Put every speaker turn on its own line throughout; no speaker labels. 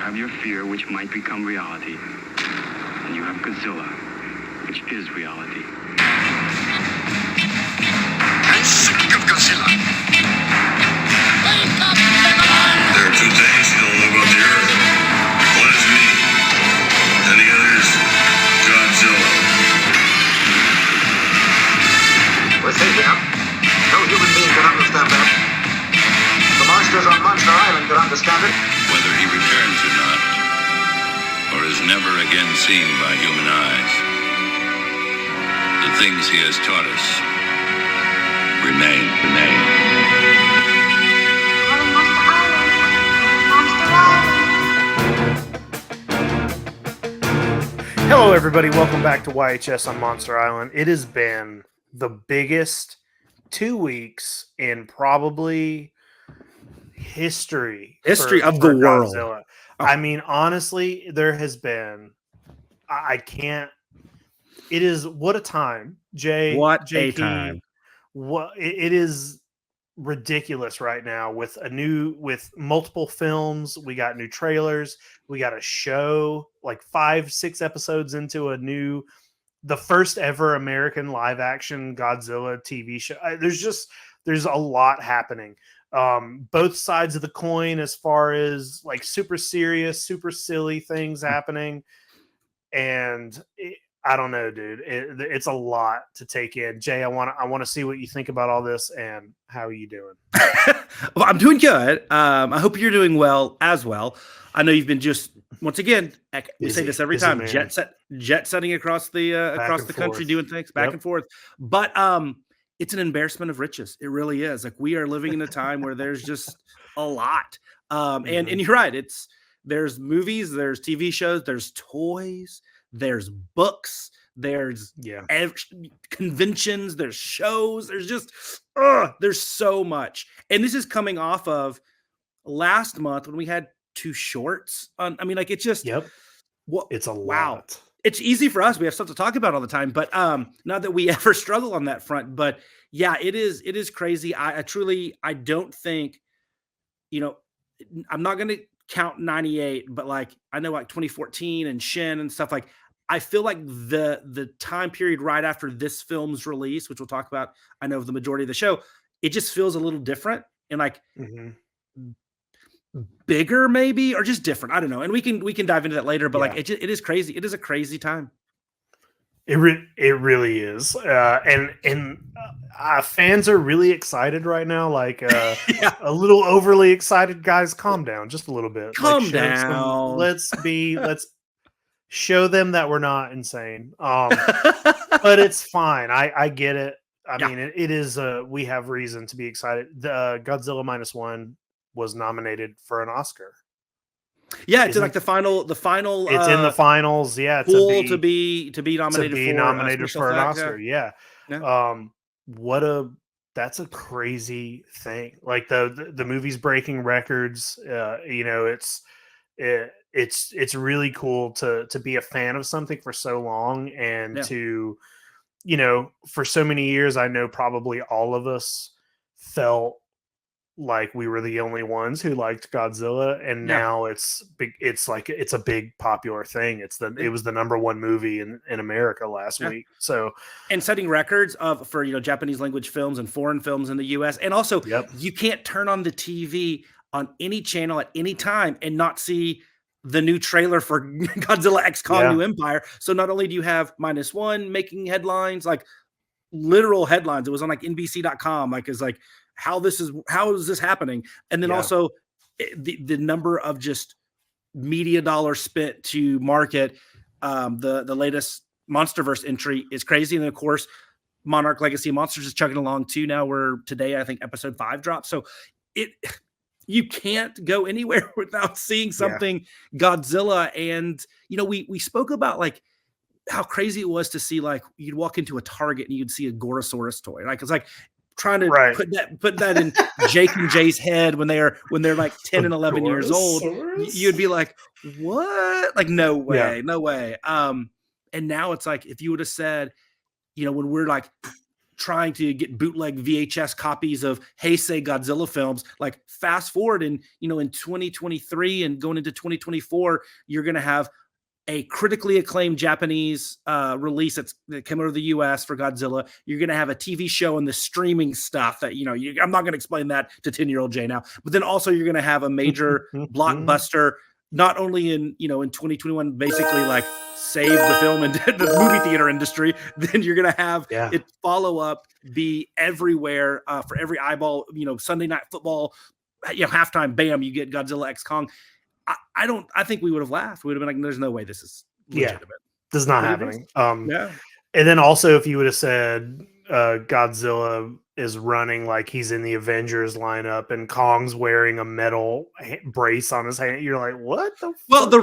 have your fear, which might become reality. And you have Godzilla, which is reality.
I'm sick of Godzilla.
Wake up, everyone!
There are two things you don't know about the Earth. One is me, and the other is Godzilla.
We're safe enough. No human being can understand that. The monsters on Monster Island can understand it.
Whether he returns or not, or is never again seen by human eyes, the things he has taught us remain.
Calling Monster Island. Monster Island.
Hello, everybody. Welcome back to YHS on Monster Island. It has been the biggest 2 weeks in probably history
of the world.
Godzilla. I mean, honestly, there has been. I can't. It is what a time, Jay.
What
JT,
a time!
What it is ridiculous right now with multiple films. We got new trailers. We got a show like 5-6 episodes into the first ever American live action Godzilla TV show. There's a lot happening. Both sides of the coin as far as like super serious, super silly things happening. And I don't know, dude. It's a lot to take in. Jay, I want to see what you think about all this and how are you doing?
Well, I'm doing good. I hope you're doing well as well. I know you've been just once again. We say this every time. Jet setting across the country, doing things back and forth. But it's an embarrassment of riches. It really is. Like we are living in a time where there's just a lot. And you're right. There's movies, there's TV shows, there's toys, there's books, there's conventions, there's shows, there's just there's so much. And this is coming off of last month when we had 2 shorts on. I mean, like it's just it's a lot. It's easy for us. We have stuff to talk about all the time, but not that we ever struggle on that front. But yeah, it is crazy. I truly don't think, I'm not going to count 98, but like I know like 2014 and Shin and stuff, like I feel like the time period right after this film's release, which we'll talk about, I know of the majority of the show, it just feels a little different and like bigger maybe, or just different. I don't know. And we can dive into that later, but like it is crazy. It is a crazy time.
It really is. And fans are really excited right now. Like a little overly excited. Guys, calm down just a little bit.
Calm down.
Let's show them that we're not insane. But it's fine. I get it. I mean, it is. We have reason to be excited. The Godzilla Minus One was nominated for an Oscar.
Yeah, it's like the final. It's
in the finals. Yeah,
to be nominated
for an Oscar. Yeah. That's a crazy thing. Like the movie's breaking records. It's really cool to be a fan of something for so long and to, for so many years. I know probably all of us felt like we were the only ones who liked Godzilla, and now it's big. It's like it's a big popular thing. It was the number 1 movie in America last week. So, and
setting records for Japanese language films and foreign films in the US. And also you can't turn on the TV on any channel at any time and not see the new trailer for Godzilla X Kong New Empire. So not only do you have Minus One making headlines, like literal headlines, it was on like NBC.com, like is like how is this happening? And then also the number of just media dollars spent to market the latest MonsterVerse entry is crazy. And then of course, Monarch Legacy Monsters is chugging along too. Now today, I think episode 5 dropped. So you can't go anywhere without seeing something Godzilla. And, we spoke about like how crazy it was to see, like you'd walk into a Target and you'd see a Gorosaurus toy. Like, it's like trying to put that in Jake and Jay's head when they're like 10 and 11 years old. You'd be like, what? Like, no way. And now it's like, if you would have said, when we're like trying to get bootleg VHS copies of Heisei Godzilla films. Like fast forward in 2023 and going into 2024, you're going to have a critically acclaimed Japanese release that came out of the US for Godzilla. You're going to have a TV show and the streaming stuff that, I'm not going to explain that to 10-year-old Jay now, but then also you're going to have a major blockbuster, not only in 2021, basically like save the film and the movie theater industry. Then you're going to have it follow up, be everywhere for every eyeball, Sunday Night Football, halftime, bam, you get Godzilla X Kong. I think we would have laughed. We would have been like, there's no way this is legitimate.
This is not happening. And then also if you would have said Godzilla is running like he's in the Avengers lineup and Kong's wearing a metal brace on his hand, you're like, what the
well, the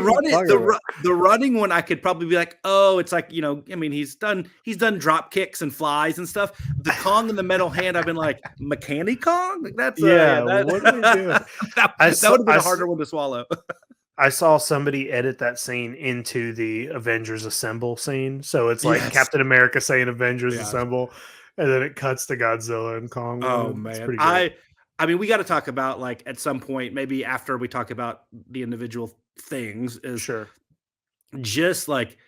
running one, I could probably be like, oh, it's like, he's done drop kicks and flies and stuff. The Kong in the metal hand, I've been like, Mechanic Kong? Like, that's
what are we doing?
that would have been a harder one to swallow.
I saw somebody edit that scene into the Avengers Assemble scene. So it's like Captain America saying Avengers Assemble, and then it cuts to Godzilla and Kong.
Oh, man. I mean, we got to talk about, like, at some point, maybe after we talk about the individual things, is just like,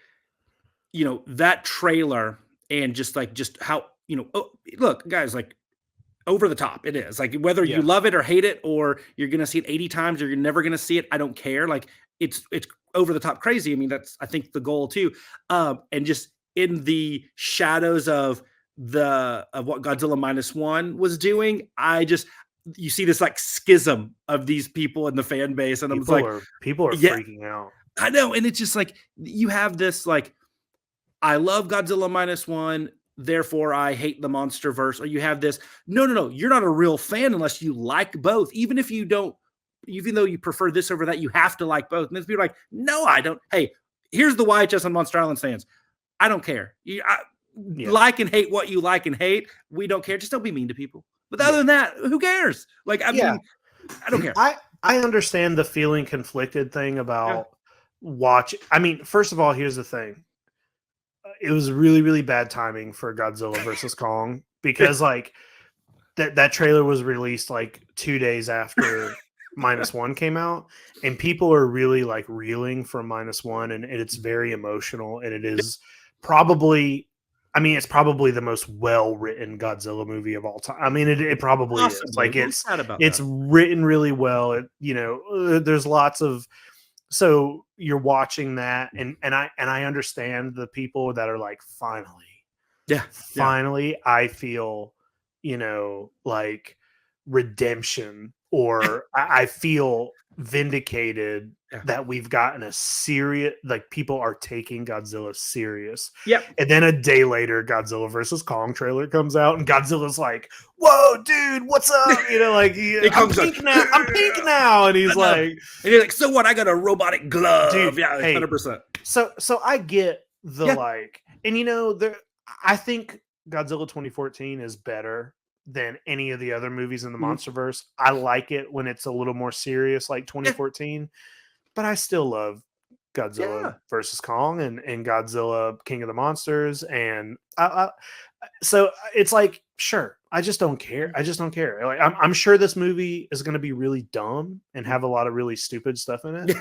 that trailer and just how, look, guys, like, over the top it is. Like, whether you love it or hate it, or you're going to see it 80 times or you're never going to see it, I don't care. Like, it's over the top crazy. I mean, that's, I think, the goal too. And just in the shadows of what Godzilla Minus One was doing, you see this like schism of these people in the fan base, and
people are freaking out.
I know, and it's just like you have this like, I love Godzilla Minus One, therefore I hate the MonsterVerse, or you have this no, you're not a real fan unless you like both, even though you prefer this over that, you have to like both. And then people are like, no, I don't. Hey, here's the YHS on Monster Island stands. I don't care. Like and hate what you like and hate. We don't care. Just don't be mean to people. But other than that, who cares? Like, I mean, I don't care.
I understand the feeling conflicted thing about watch. I mean, first of all, here's the thing. It was really, really bad timing for Godzilla versus Kong, because like that trailer was released like 2 days after Minus One came out, and people are really like reeling from Minus One, and it's very emotional, and it is probably, it's probably the most well-written Godzilla movie of all time. I mean, it probably is. Like, it's written really well. There's lots of, so you're watching that, and I understand the people that are like, finally, I feel, like redemption, or I feel vindicated that we've gotten a serious, like, people are taking Godzilla serious. And then a day later, Godzilla versus Kong trailer comes out, and Godzilla's like, whoa, dude, what's up? I'm pink now. And he's like,
so what? I got a robotic glove.
Dude,
100%.
So I get the like, and I think Godzilla 2014 is better than any of the other movies in the MonsterVerse. I like it when it's a little more serious, like 2014, but I still love Godzilla versus Kong and Godzilla King of the Monsters. And so it's like, sure, I just don't care. Like, I'm sure this movie is going to be really dumb and have a lot of really stupid stuff in it.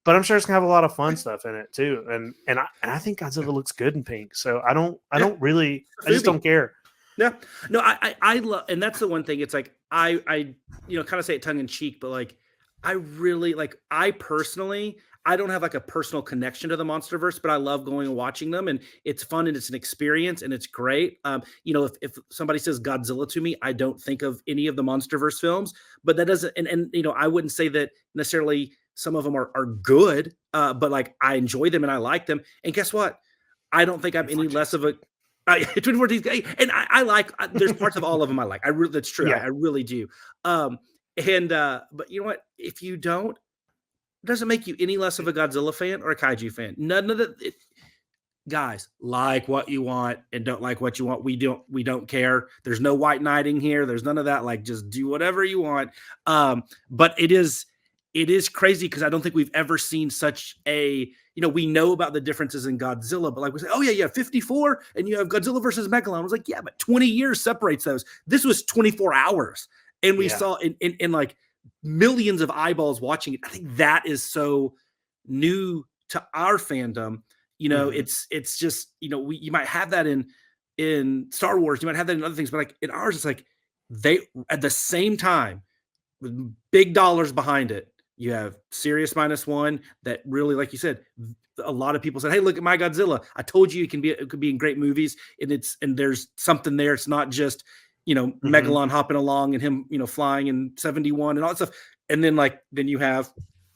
But I'm sure it's gonna have a lot of fun stuff in it too. And I think Godzilla looks good in pink. So I just don't care.
Yeah, no, I love, and that's the one thing. It's like I kind of say it tongue in cheek, but like I really like. I personally, I don't have like a personal connection to the MonsterVerse, but I love going and watching them, and it's fun and it's an experience and it's great. If somebody says Godzilla to me, I don't think of any of the MonsterVerse films, but that doesn't, and I wouldn't say that necessarily some of them are good, but like I enjoy them and I like them. And guess what? I don't think I'm any less of a. 2014, and I like. There's parts of all of them I like. That's true. I really do. But you know what? If you don't, it doesn't make you any less of a Godzilla fan or a Kaiju fan. None of that. Guys, like what you want and don't like what you want. We don't care. There's no white knighting here. There's none of that. Like, just do whatever you want. But it is it is crazy because I don't think we've ever seen such a, we know about the differences in Godzilla, but like we say, oh yeah, 54 and you have Godzilla versus Megalon. I was like, yeah, but 20 years separates those. This was 24 hours. And we saw in like millions of eyeballs watching it. I think that is so new to our fandom. It's just, you might have that in Star Wars, you might have that in other things, but like in ours, it's like they at the same time with big dollars behind it. You have Sirius -1 that really, like you said, a lot of people said, hey, look at my Godzilla. I told you it could be in great movies, and there's something there. It's not just, Megalon hopping along and him, flying in 71 and all that stuff. And then you have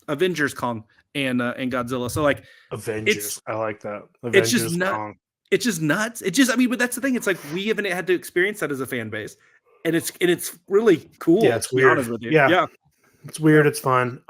Avengers Kong and Godzilla. So like
Avengers, I like that. Avengers
it's just
Kong.
It's just nuts. But that's the thing. It's like we haven't had to experience that as a fan base, and it's really cool.
Yeah, it's weird.
Honest with you.
Yeah, it's weird. It's fun.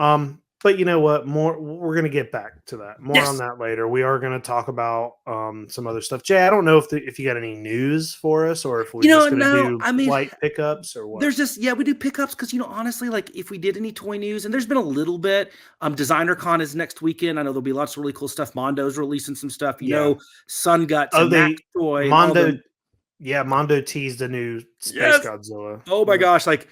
But you know what? We're gonna get back to that. More on that later. We are gonna talk about some other stuff. Jay, I don't know if you got any news for us, or if we're just gonna do light pickups or what.
There's just we do pickups because honestly, like if we did any toy news, and there's been a little bit. Designer Con is next weekend. I know there'll be lots of really cool stuff. Mondo's releasing some stuff. Sun Guts, Max Toy,
Mondo. Yeah, Mondo teased a new Space Godzilla.
Oh my gosh! Like,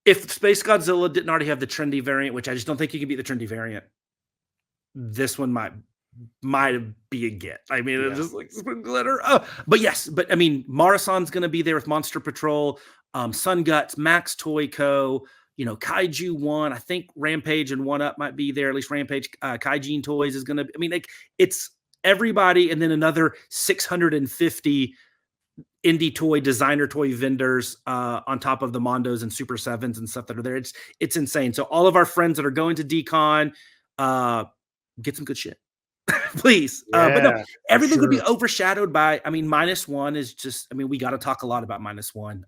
if Space Godzilla didn't already have the trendy variant, which I just don't think you can beat the trendy variant, this one might be a get. I mean, it's just like glitter. But I mean, Marasan's going to be there with Monster Patrol, Sun Guts, Max Toy Co. Kaiju 1. I think Rampage and 1-Up might be there. At least Rampage, Kaijin Toys is going to. I mean, like it's everybody, and then another 650. Indie toy, designer toy vendors on top of the Mondos and Super 7s and stuff that are there. It's insane. So all of our friends that are going to DCon, get some good shit, please. But no, everything could be overshadowed by, -1 is just, we got to talk a lot about -1.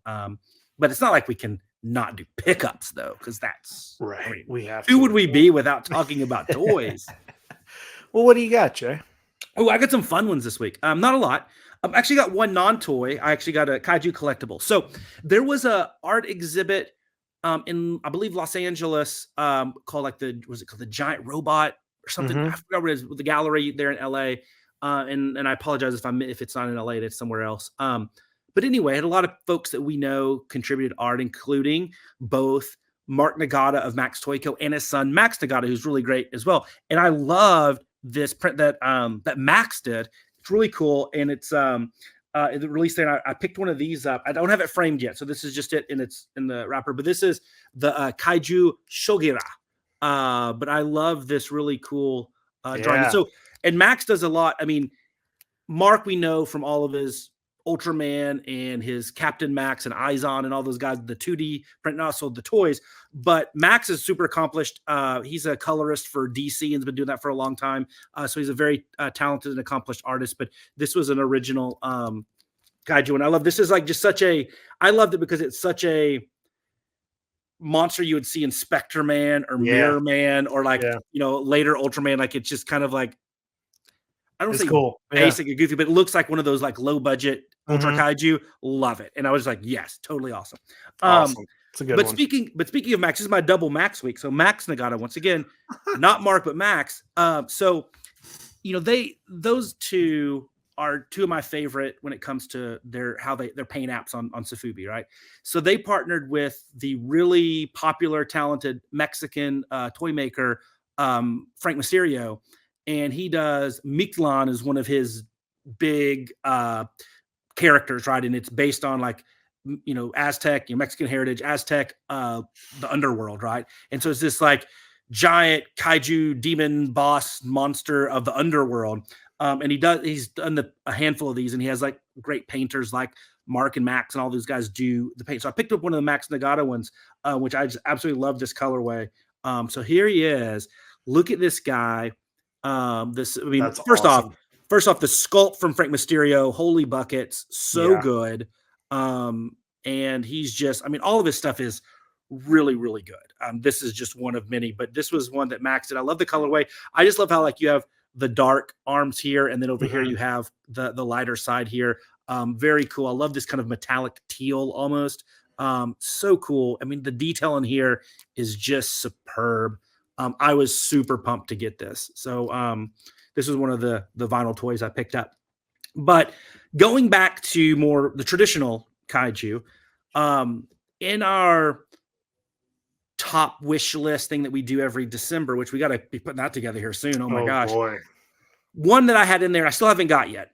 But it's not like we can not do pickups though, because that's
right. We have
who would we be without talking about toys?
Well, what do you got, Jay?
Oh, I got some fun ones this week. Not a lot. I've actually got one non-toy. I actually got a Kaiju collectible. So there was a art exhibit in, I believe, Los Angeles called the Giant Robot or something? I forgot what it is, with the gallery there in LA. And I apologize if it's not in LA, it's somewhere else. But anyway, I had a lot of folks that we know contributed art, including both Mark Nagata of Max Toy Co. and his son Max Nagata, who's really great as well. And I loved this print that Max did. It's really cool, and it's the release there. I picked one of these up. I don't have it framed yet, so this is just it, and it's in the wrapper. But this is the Kaiju Shogira. But I love this really cool drawing. So, and Max does a lot. Mark we know from all of his Ultraman and his Captain Max and Izon and all those guys, the 2D print, and also the toys. But Max is super accomplished. He's a colorist for DC and has been doing that for a long time. So he's a very talented and accomplished artist. But this was an original Kaiju. And I love this. Is like just I loved it because it's such a monster you would see in Spectre Man or Mirror Man or later Ultraman. Like it's just kind of like, I don't say cool, basic or goofy, but it looks like one of those like low budget Ultra Kaiju. Love it, and I was like, yes, totally awesome.
It's a good
one. Speaking of Max, this is my double Max week. So Max Nagata once again, not Mark but Max. So those two are two of my favorite when it comes to their paint apps on Sofubi, right? So they partnered with the really popular, talented Mexican toy maker Frank Mysterio. And he does Mictlan is one of his big characters, right? And it's based on Aztec, Mexican heritage, Aztec, the underworld, right? And so it's this like giant kaiju demon boss monster of the underworld. And he's done a handful of these, and he has like great painters like Mark and Max and all those guys do the paint. So I picked up one of the Max Nagata ones, which I just absolutely love this colorway. So here he is. Look at this guy. First off, the sculpt from Frank Mysterio, holy buckets, good. And he's just, all of his stuff is really, really good. This is just one of many, but this was one that Max did. I love the colorway. I just love how you have the dark arms here, and then over here you have the lighter side here. Very cool. I love this kind of metallic teal almost. So cool. The detail in here is just superb. I was super pumped to get this. So this was one of the vinyl toys I picked up. But going back to more the traditional kaiju, in our top wish list thing that we do every December, which we got to be putting that together here soon. Oh my gosh.
Boy.
One that I had in there, I still haven't got yet,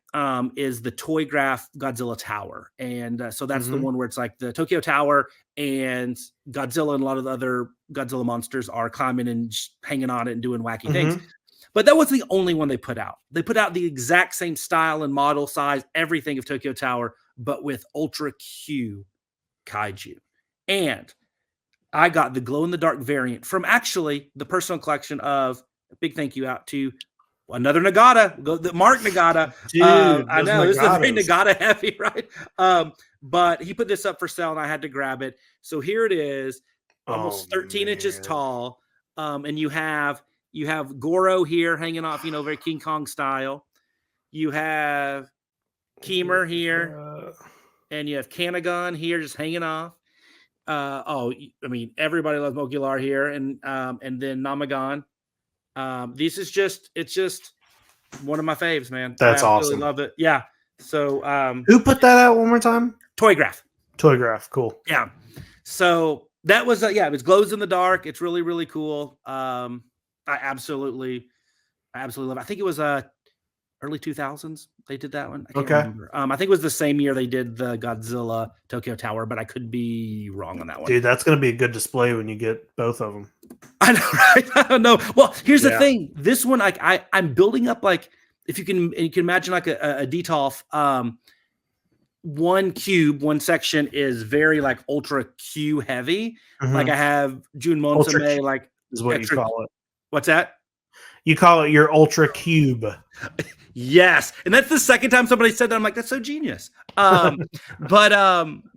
is the Toy Graph Godzilla Tower. And so that's the one where it's like the Tokyo Tower and Godzilla and a lot of the other Godzilla monsters are climbing and hanging on it and doing wacky things. But that wasn't the only one they put out. They put out the exact same style and model size, everything of Tokyo Tower, but with Ultra Q Kaiju. And I got the glow-in-the-dark variant from actually the personal collection of, a big thank you out to another Nagata, Mark Nagata.
Dude,
I know, this is very Nagata heavy, right? But he put this up for sale and I had to grab it. So here it is, almost 13 inches tall. And you have Goro here hanging off, very King Kong style. You have Keemer here, and you have Kanagon here just hanging off. Everybody loves Mokular here, and then Namagon. It's just one of my faves, man.
That's
I
awesome.
Love it. Yeah. So
who put that out one more time?
Toy Graph.
Cool.
Yeah. So that was it was glows in the dark. It's really, really cool. I absolutely love it. I think it was early 2000s they did that one. I can't remember. I think it was the same year they did the Godzilla Tokyo Tower, but I could be wrong on that one.
Dude, that's going to be a good display when you get both of them.
I know, right? I don't know. Well, here's the thing. This one, I'm building up, like, if you can imagine like a DTOF, one cube, one section is very like Ultra Q heavy. Like I have Jun Monsame, like
is what you call it.
What's that?
You call it your Ultra Cube.
Yes. And that's the second time somebody said that. I'm like, that's so genius. But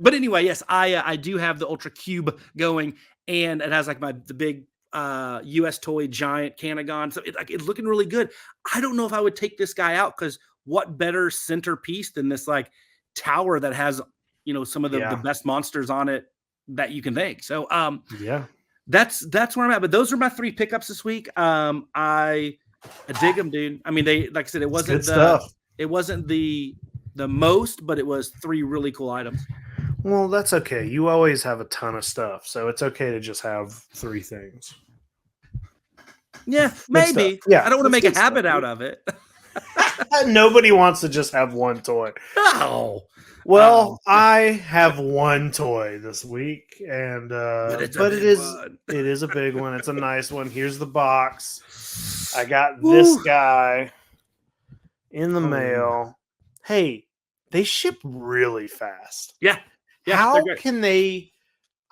anyway, yes, I do have the Ultra Cube going, and it has like the big US toy giant Kanagon. So it's looking really good. I don't know if I would take this guy out, because what better centerpiece than this like tower that has, some of the best monsters on it that you can think. So that's where I'm at. But those are my 3 pickups this week. I dig them, dude. I mean, they, like I said, it wasn't the most, but it was 3 really cool items.
Well, that's okay. You always have a ton of stuff, so it's okay to just have 3 things.
Yeah, maybe.
Yeah,
I don't want to make a habit out of it.
Nobody wants to just have one toy.
No.
Well, I have one toy this week, and it is a big one. It's a nice one. Here's the box. I got this guy in the mail. Hey, they ship really fast.
Yeah.
How can they?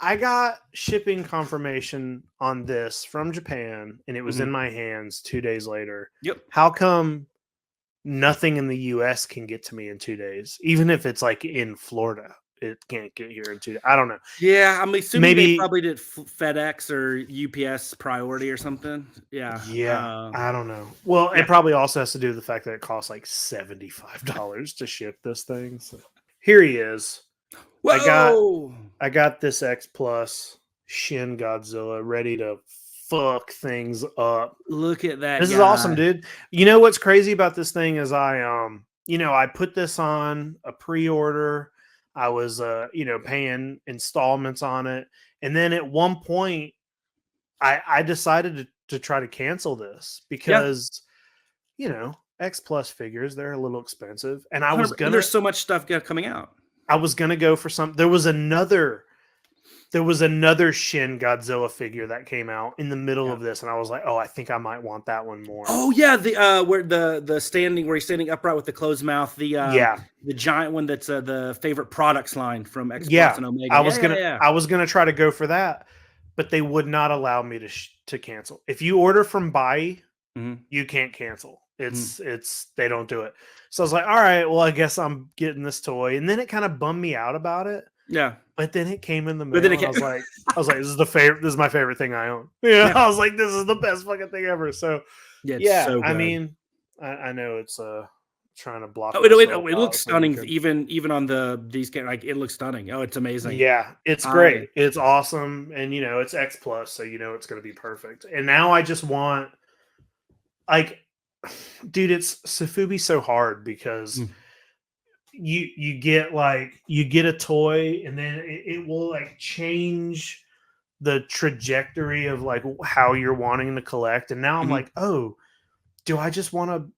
I got shipping confirmation on this from Japan, and it was in my hands 2 days later.
Yep.
How come nothing in the US can get to me in 2 days? Even if it's like in Florida, it can't get here in 2 days. I don't know.
Yeah, I'm assuming they probably did FedEx or UPS priority or something. Yeah.
Yeah, I don't know. Well, it probably also has to do with the fact that it costs like $75 to ship this thing. So here he is.
Whoa!
I got this X Plus Shin Godzilla ready to fuck things up.
Look at that.
This is awesome, dude. You know what's crazy about this thing is I put this on a pre-order. I was paying installments on it. And then at one point I decided to try to cancel this because X Plus figures, they're a little expensive. And
there's so much stuff coming out.
I was gonna go for some. There was another Shin Godzilla figure that came out in the middle of this, and I was like, "Oh, I think I might want that one more."
Oh yeah, where the standing, where he's standing upright with the closed mouth. The giant one that's the favorite products line from X Plus and Omega.
I was gonna try to go for that, but they would not allow me to cancel. If you order from Bai, you can't cancel. It's they don't do it. So I was like, all right, well, I guess I'm getting this toy. And then it kind of bummed me out about it.
Yeah.
But then it came in the mail. I was like, this is my favorite thing I own. Yeah. I was like, this is the best fucking thing ever. So
so
I mean, I know it's trying to block.
Oh, it
myself
looks
out so we
stunning.
can-
Even on these like it looks stunning. Oh, it's amazing.
Yeah, it's great. It's awesome, and it's X Plus, so it's going to be perfect. And now I just want, like, dude, it's Safubi so hard because you get a toy, and then it will like change the trajectory of like how you're wanting to collect. And now I'm like, oh, do I just want to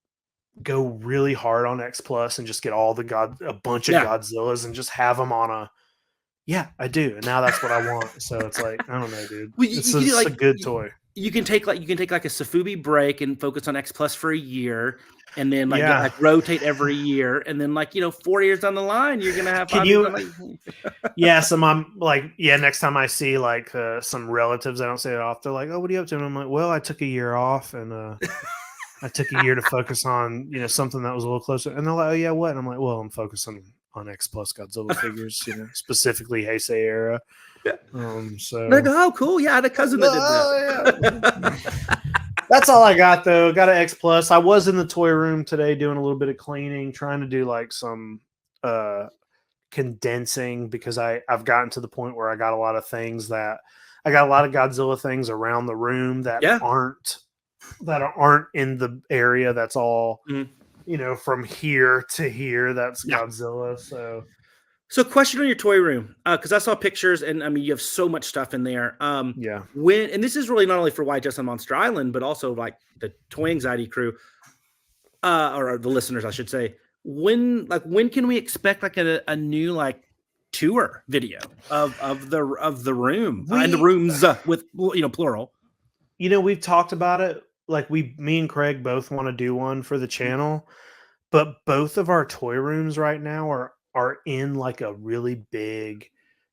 go really hard on X Plus and just get a bunch of Godzillas and just have them on a? Yeah, I do, and now that's what I want. So it's like, I don't know, dude.
Well,
It's a good toy.
You can take like a Safubi break and focus on X Plus for a year, and then rotate every year, and then 4 years down the line, you're gonna have.
Yeah, so I'm like, next time I see like some relatives, I don't say it off. They're like, "Oh, what are you up to?" And I'm like, "Well, I took a year off, and I took a year to focus on something that was a little closer." And they're like, "Oh yeah, what?" And I'm like, "Well, I'm focusing on X Plus Godzilla figures, specifically Heisei era." So
like, oh, cool, yeah, I had a cousin that did that.
That's all I got though. Got an X Plus. I was in the toy room today doing a little bit of cleaning, trying to do like some condensing because I've gotten to the point where I got a lot of Godzilla things around the room that aren't in the area. That's all from here to here. That's Godzilla.
So question on your toy room, because I saw pictures, and I mean you have so much stuff in there. And this is really not only for Why Just on Monster Island, but also like the Toy Anxiety crew, or the listeners, I should say. When can we expect like a new like tour video of the room and the rooms with plural?
We've talked about it. Like me and Craig both want to do one for the channel, but both of our toy rooms right now are in like a really big,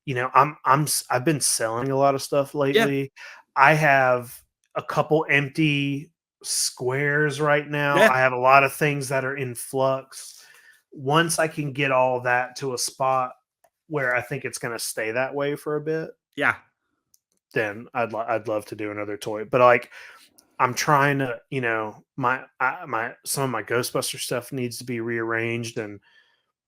I've been selling a lot of stuff lately. Yeah. I have a couple empty squares right now. Yeah. I have a lot of things that are in flux. Once I can get all that to a spot where I think it's going to stay that way for a bit.
Yeah.
Then I'd love to do another toy, but like, I'm trying to, some of my Ghostbuster stuff needs to be rearranged, and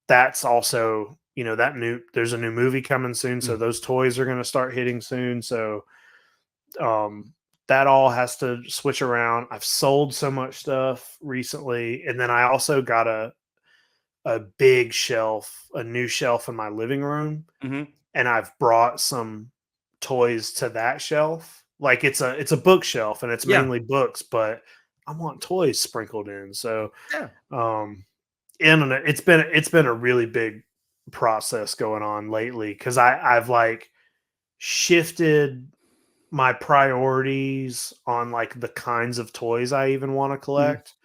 that's also, there's a new movie coming soon. So those toys are going to start hitting soon. So that all has to switch around. I've sold so much stuff recently. And then I also got a big shelf, a new shelf in my living room. And I've brought some toys to that shelf. Like it's a bookshelf and it's mainly books, but I want toys sprinkled in. So, and it's been a really big process going on lately because I've like shifted my priorities on like the kinds of toys I even want to collect,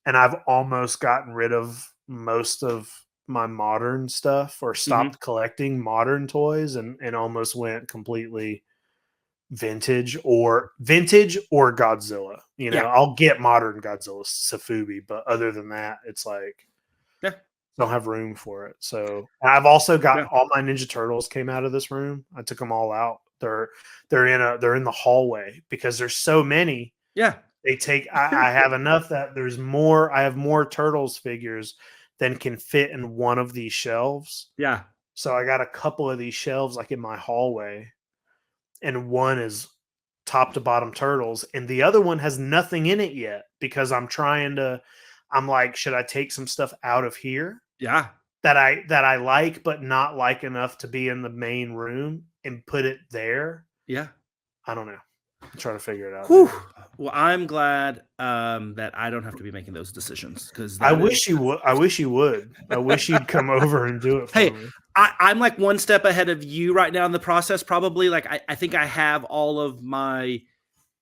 and I've almost gotten rid of most of my modern stuff or stopped collecting modern toys and almost went completely vintage or Godzilla. I'll get modern Godzilla Safubi, but other than that, it's like don't have room for it. So I've also got all my Ninja Turtles came out of this room. I took them all out. They're in the hallway because there's so many. Yeah. They take I have enough that I have more Turtles figures than can fit in one of these shelves. Yeah. So I got a couple of these shelves like in my hallway, and one is top to bottom Turtles, and the other one has nothing in it yet because I'm like, should I take some stuff out of here? Yeah. That I like, but not like enough to be in the main room and put it there. Yeah. I don't know. I'm trying to figure it out.
Well, I'm glad that I don't have to be making those decisions because
I wish you would. I wish you'd come over and do it for me.
I'm like one step ahead of you right now in the process. Probably like I think I have all of I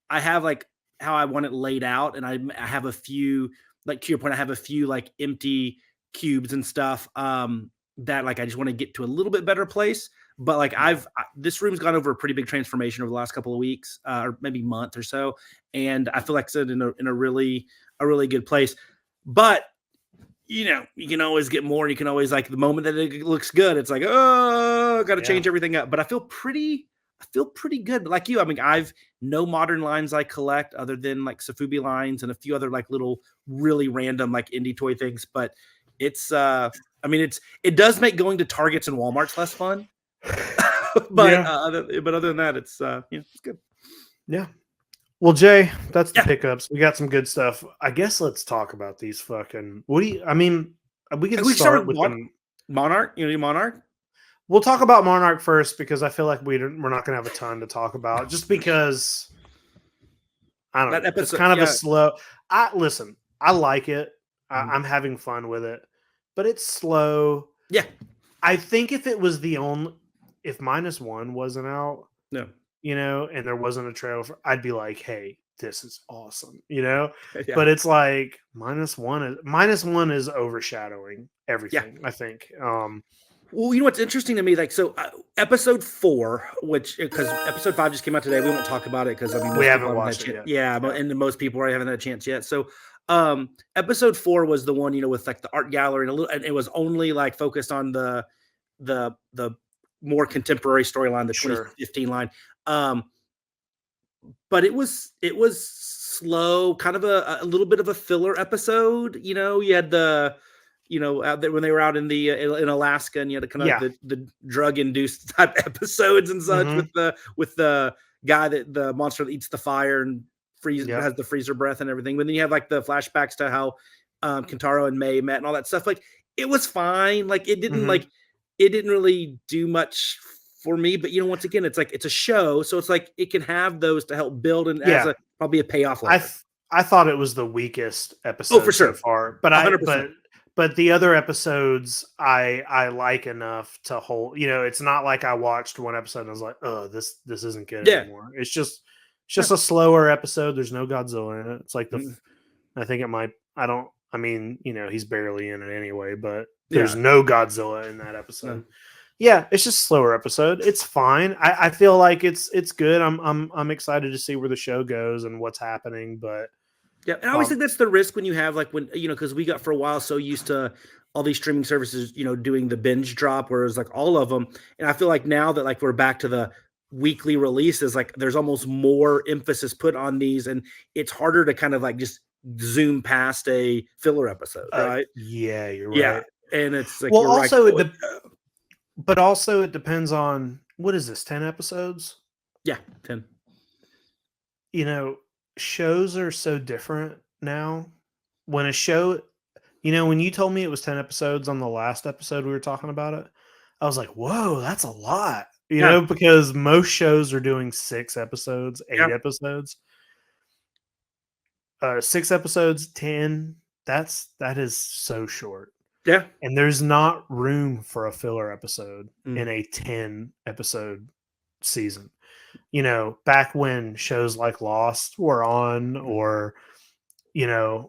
have like how I want it laid out, and I have a few, like to your point, I have a few like empty cubes and stuff that like I just want to get to a little bit better place. But like this room's gone over a pretty big transformation over the last couple of weeks or maybe month or so, and I feel like it's in a really good place. But you can always get more. You can always like the moment that it looks good, it's like, oh, got to change everything up. But I feel pretty I feel pretty good. Like you, I mean, I've no modern lines I collect other than like Safubi lines and a few other like little really random like indie toy things. But it's, I mean, it does make going to Targets and Walmarts less fun. But other than that, it's it's good.
Yeah. Well, Jay, that's the pickups. We got some good stuff. I guess let's talk about these fucking. What do you? I mean, we can start with
Monarch. You know, Monarch.
We'll talk about Monarch first because I feel like we're not going to have a ton to talk about. Just because I don't know. It's kind of a slow. Listen. I like it. I'm having fun with it, but it's slow.
Yeah.
I think if it was if Minus One wasn't out, and there wasn't a trailer, I'd be like, hey, this is awesome, But it's like Minus One is overshadowing everything, I think.
Well, you know what's interesting to me, like, so episode 4, because episode 5 just came out today, we won't talk about it because I mean
we haven't watched it yet.
Yeah, and most people haven't had a chance yet. So episode 4 was the one, with like the art gallery and it was only like focused on the more contemporary storyline, the 2015 line. But it was slow, kind of a little bit of a filler episode. You had the out there when they were out in in Alaska, and you had kind of the drug induced type episodes and such with the guy the monster that eats the fire and has the freezer breath and everything. But then you have like the flashbacks to how Kentaro and May met and all that stuff. Like it was fine. Like it didn't it didn't really do much for me. But once again, it's like it's a show, so it's like it can have those to help build and as probably a payoff.
I thought it was the weakest episode
for sure.
So far, but the other episodes I like enough to hold. It's not like I watched one episode and I was like, oh, this isn't good anymore. It's just a slower episode. There's no Godzilla in it. It's like I think it might. I mean, he's barely in it anyway, but there's no Godzilla in that episode. Yeah, it's just a slower episode. It's fine. I feel like it's good. I'm excited to see where the show goes and what's happening. But
yeah, and I always think that's the risk when you have like because we got for a while so used to all these streaming services, doing the binge drop, where it was like all of them. And I feel like now that like we're back to the weekly releases, like there's almost more emphasis put on these, and it's harder to kind of like just zoom past a filler episode, right?
Yeah, you're right.
Yeah, and it's like
but also it depends on what is this 10 episodes?
Yeah, 10.
Shows are so different now. When a show, when you told me it was 10 episodes on the last episode we were talking about it, I was like, whoa, that's a lot. Because most shows are doing 6 episodes, 8 episodes. 6 episodes, 10. That is so short.
Yeah.
And there's not room for a filler episode in a 10 episode season. Back when shows like Lost were on, or any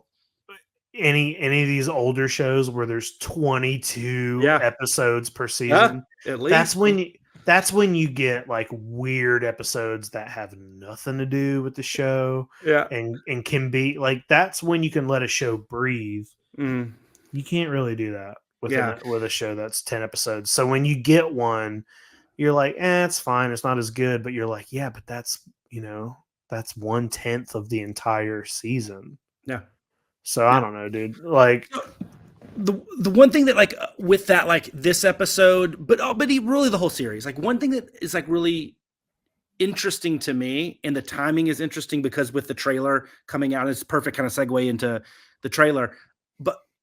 of these older shows where there's 22 episodes per season.
At least
that's when you get like weird episodes that have nothing to do with the show.
Yeah.
And can be like, that's when you can let a show breathe. You can't really do that with a show that's 10 episodes. So when you get one, you're like, it's fine. It's not as good, but you're like, yeah, but that's 1/10 of the entire season.
Yeah.
So I don't know, dude. Like
the one thing that like with that, like this episode, but really the whole series, like one thing that is like really interesting to me, and the timing is interesting because with the trailer coming out, it's perfect kind of segue into the trailer.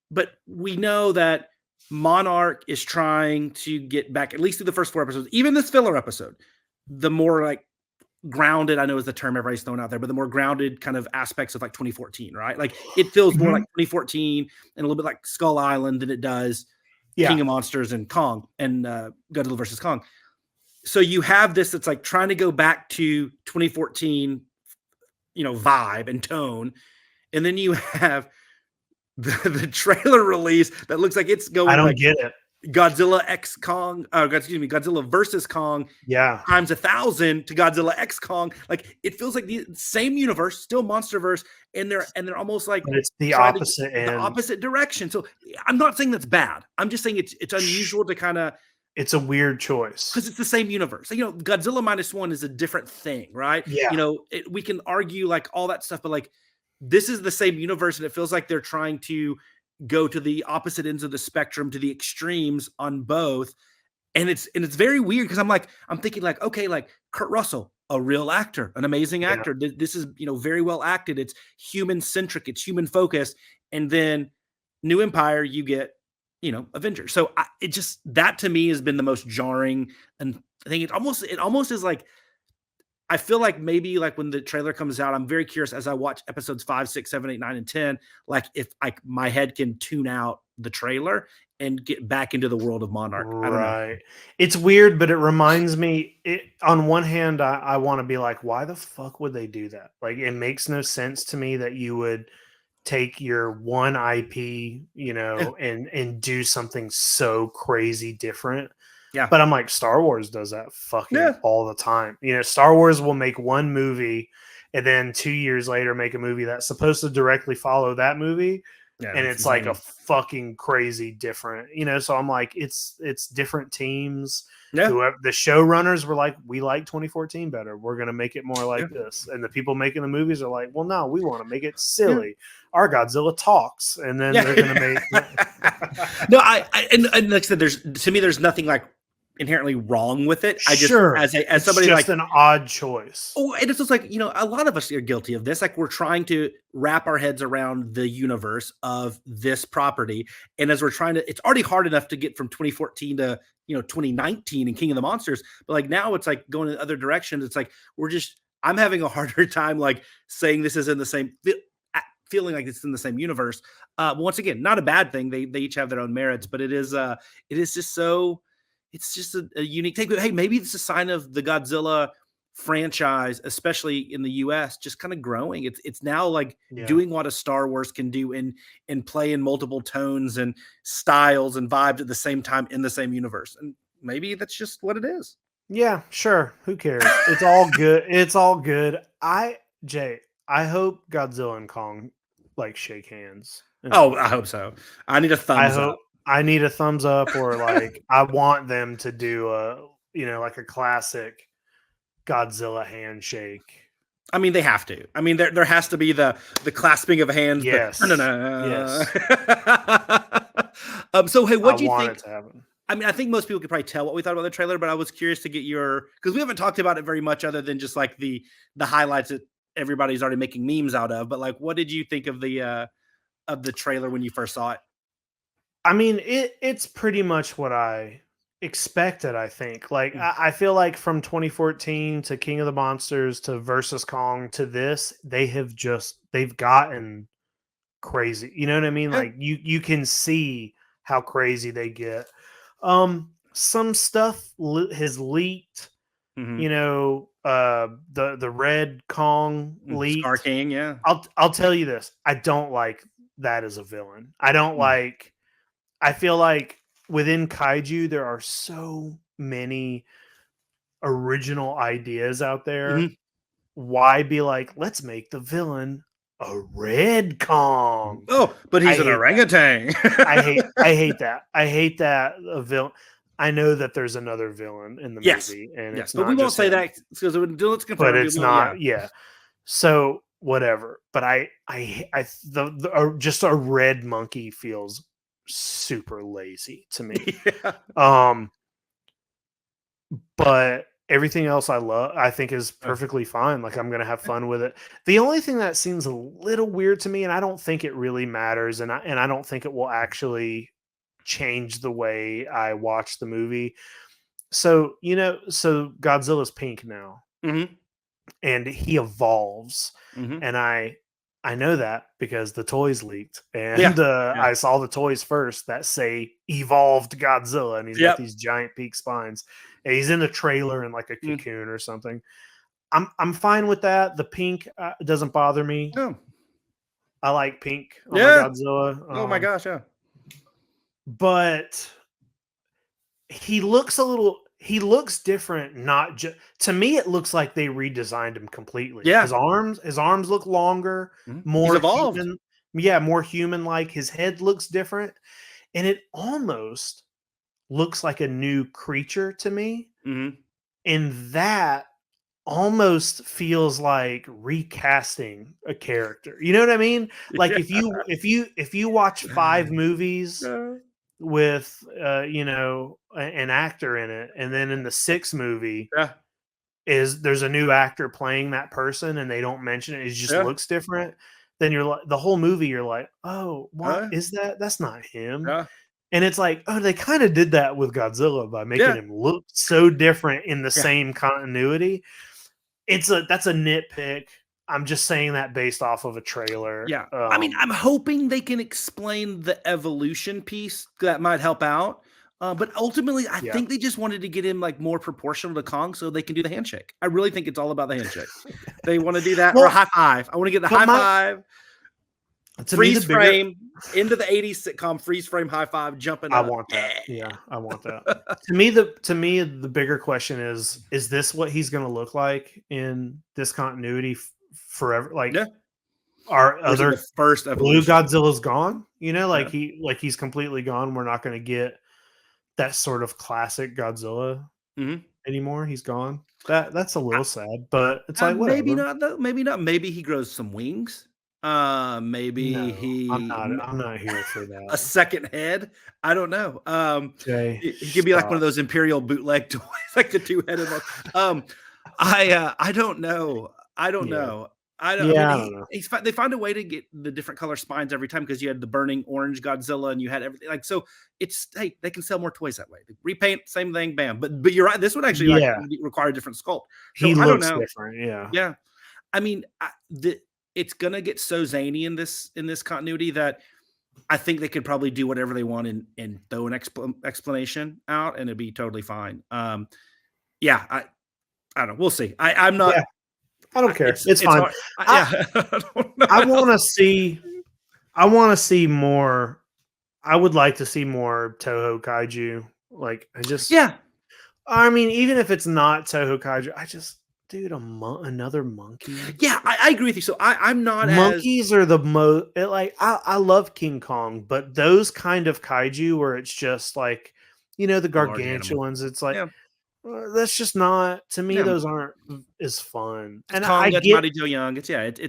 But we know that Monarch is trying to get back, at least through the first 4 episodes, even this filler episode, the more like grounded, I know is the term everybody's throwing out there, but the more grounded kind of aspects of like 2014, right? Like it feels more like 2014 and a little bit like Skull Island than it does King of Monsters and Kong and Godzilla versus Kong. So you have this that's like trying to go back to 2014, vibe and tone. And then you have the trailer release that looks like it's going.
I don't get it.
Godzilla X Kong, Godzilla versus Kong, times 1,000 to Godzilla X Kong. Like it feels like the same universe, still MonsterVerse, and they're almost like
but it's the opposite
the opposite direction. So I'm not saying that's bad. I'm just saying it's unusual to kind of
It's a weird choice.
Because it's the same universe. You know, Godzilla Minus One is a different thing, right?
Yeah.
You know, we can argue like all that stuff, but like this is the same universe, and it feels like they're trying to go to the opposite ends of the spectrum, to the extremes on both. And it's very weird because I'm thinking like, okay, like Kurt Russell, a real actor, an amazing actor. This is, you know, very well acted. It's human centric, it's human focused. And then New Empire, you get, you know, Avengers. So it just, that to me has been the most jarring. And I think it almost is like, I feel like maybe like when the trailer comes out, I'm very curious as I watch episodes 5, 6, 7, 8, 9, and 10, like if my head can tune out the trailer and get back into the world of Monarch. I don't know.
It's weird, but it reminds me, on one hand, I want to be like, why the fuck would they do that? Like, it makes no sense to me that you would take your one IP, you know, and do something so crazy different.
Yeah.
But I'm like, Star Wars does that fucking all the time. You know, Star Wars will make one movie and then 2 years later make a movie that's supposed to directly follow that movie. Yeah, and it's like a fucking crazy different, you know. So I'm like, it's different teams. Yeah. The showrunners were like, we like 2014 better. We're gonna make it more like this. And the people making the movies are like, well, no, we want to make it silly. Our Godzilla talks, and then they're gonna make.
No, and like I said, there's nothing like inherently wrong with it. I just as somebody
just
like
an odd choice.
Oh, and it's just like, you know, a lot of us are guilty of this. Like we're trying to wrap our heads around the universe of this property. And as we're trying to, it's already hard enough to get from 2014 to, you know, 2019 and King of the Monsters. But like now it's like going in other directions. It's like, I'm having a harder time like saying this is in the same, feeling like it's in the same universe. Once again, not a bad thing. They each have their own merits, but it is just so, it's just a unique take. But hey, maybe it's a sign of the Godzilla franchise, especially in the US, just kind of growing. It's now like doing what a Star Wars can do and play in multiple tones and styles and vibes at the same time in the same universe. And maybe that's just what it is.
Yeah, sure. Who cares? It's all good. It's all good. I hope Godzilla and Kong like shake hands.
Oh, I hope so. I need a thumbs up.
I need a thumbs up, or like I want them to do like a classic Godzilla handshake.
I mean, they have to. I mean, there has to be the clasping of hands.
Yes.
Yes. So hey, what do you think?
It to happen.
I mean, I think most people could probably tell what we thought about the trailer, but I was curious to get because we haven't talked about it very much, other than just like the highlights that everybody's already making memes out of. But like, what did you think of the trailer when you first saw it?
I mean, it's pretty much what I expected, I think. Like, I feel like from 2014 to King of the Monsters to Versus Kong to this, they've gotten crazy. You know what I mean? Like, you can see how crazy they get. Some stuff has leaked. Mm-hmm. You know, the Red Kong leaked.
Scar King, yeah.
I'll tell you this. I don't like that as a villain. I don't like. I feel like within Kaiju, there are so many original ideas out there. Mm-hmm. Why be like, let's make the villain a Red Kong?
Oh, but he's an orangutan.
I hate that. I hate that a villain. I know that there's another villain in the movie, and it's not.
But we won't say that because let's confirm.
But it's not. Yeah. So whatever. But just a red monkey feels super lazy to me. But everything else I think is perfectly fine. Like, I'm gonna have fun with it. The only thing that seems a little weird to me, and I don't think it really matters, and I don't think it will actually change the way I watch the movie. So Godzilla's pink now. Mm-hmm. And he evolves. Mm-hmm. And I know that because the toys leaked, and I saw the toys first that say evolved Godzilla, and he's got these giant peak spines, and he's in the trailer in like a cocoon or something. I'm fine with that. The pink doesn't bother me. No, I like pink on my Godzilla.
Oh my gosh, yeah.
But he looks different. Not just to me, it looks like they redesigned him completely. Yeah, his arms look longer, more
evolved.
Human, more human-like. His head looks different, and it almost looks like a new creature to me.
Mhm.
And that almost feels like recasting a character. You know what I mean? Like if you watch 5 movies with an actor in it, and then in the 6th movie
Yeah.
there's a new actor playing that person and they don't mention it, it just
Yeah.
looks different, then you're like, the whole movie you're like, oh, what
Huh?
is that? That's not him.
Yeah.
And it's like, oh, they kind of did that with Godzilla by making
Yeah.
him look so different in the
Yeah.
same continuity. That's a nitpick. I'm just saying that based off of a trailer.
Yeah. I mean, I'm hoping they can explain the evolution piece that might help out. But ultimately, I think they just wanted to get him like more proportional to Kong so they can do the handshake. I really think it's all about the handshake. They want to do that, or a high five. I want to get the high five. Freeze frame into the 80s sitcom, freeze frame, high five, jumping up.
I want that. Yeah, I want that. To me, the bigger question is this what he's going to look like in this continuity forever? Like, our other
the first
Blue
evolution.
Godzilla's gone. You know, like he's completely gone. We're not going to get that sort of classic Godzilla anymore. He's gone. That's a little sad, but it's like whatever.
Maybe not though. Maybe not. Maybe he grows some wings. Maybe
I'm not here for that.
A second head. I don't know.
Jay,
he could be like one of those Imperial bootleg toys, like the 2-headed one. I don't know. I don't know. I don't know. They find a way to get the different color spines every time, because you had the burning orange Godzilla and you had everything. Like, so it's, hey, they can sell more toys that way. They repaint, same thing, bam. But you're right. This would actually require a different sculpt. So
he looks different. Yeah.
Yeah. I mean, it's gonna get so zany in this continuity that I think they could probably do whatever they want and throw an explanation out, and it'd be totally fine. I don't know. We'll see. I'm not.
Yeah. I don't care. It's fine. I want to see more. I would like to see more Toho Kaiju. Like, I mean, even if it's not Toho Kaiju, dude, another monkey.
Yeah, I agree with you. So I'm not.
Monkeys are the most. I love King Kong, but those kind of kaiju where it's just like, the gargantuans. It's like that's just not, to me. Those aren't as fun.
And I get Mighty Joe Young.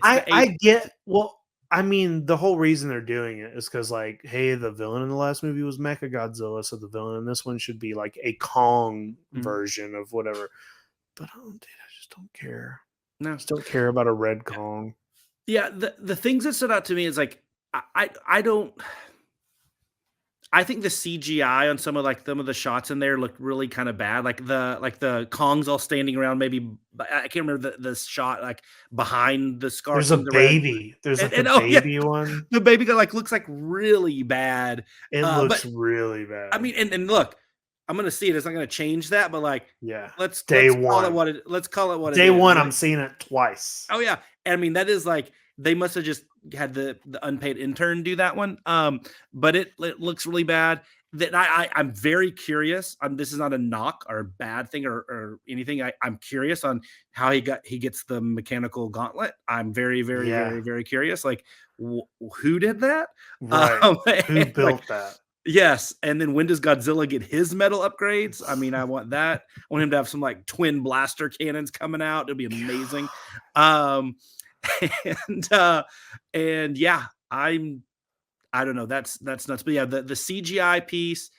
I get. Well, I mean, the whole reason they're doing it is because, like, hey, the villain in the last movie was Mecha Godzilla, so the villain in this one should be like a Kong version of whatever. But I just don't care. No, I just don't care about a red Kong.
Yeah, the things that stood out to me is like I don't. I think the CGI on some of the shots in there looked really kind of bad. Like the Kongs all standing around. Maybe I can't remember the shot like behind the scar.
There's a baby. There's a baby one.
The baby looks like really bad.
It looks really bad.
I mean, and look, I'm gonna see it. It's not gonna change that, but like, let's call it what it is.
Day one, I'm seeing it twice.
Oh yeah, and I mean that is like they must have just had the unpaid intern do that one. But it looks really bad. That I'm very curious. This is not a knock or a bad thing or anything. I'm curious on how he gets the mechanical gauntlet. I'm very, very, very, very curious. Like, who did that?
Right. Who built that?
Yes, and then when does Godzilla get his metal upgrades? I mean, I want that. I want him to have some like twin blaster cannons coming out. It'll be amazing. And yeah, I don't know. That's nuts. But yeah, the CGI piece,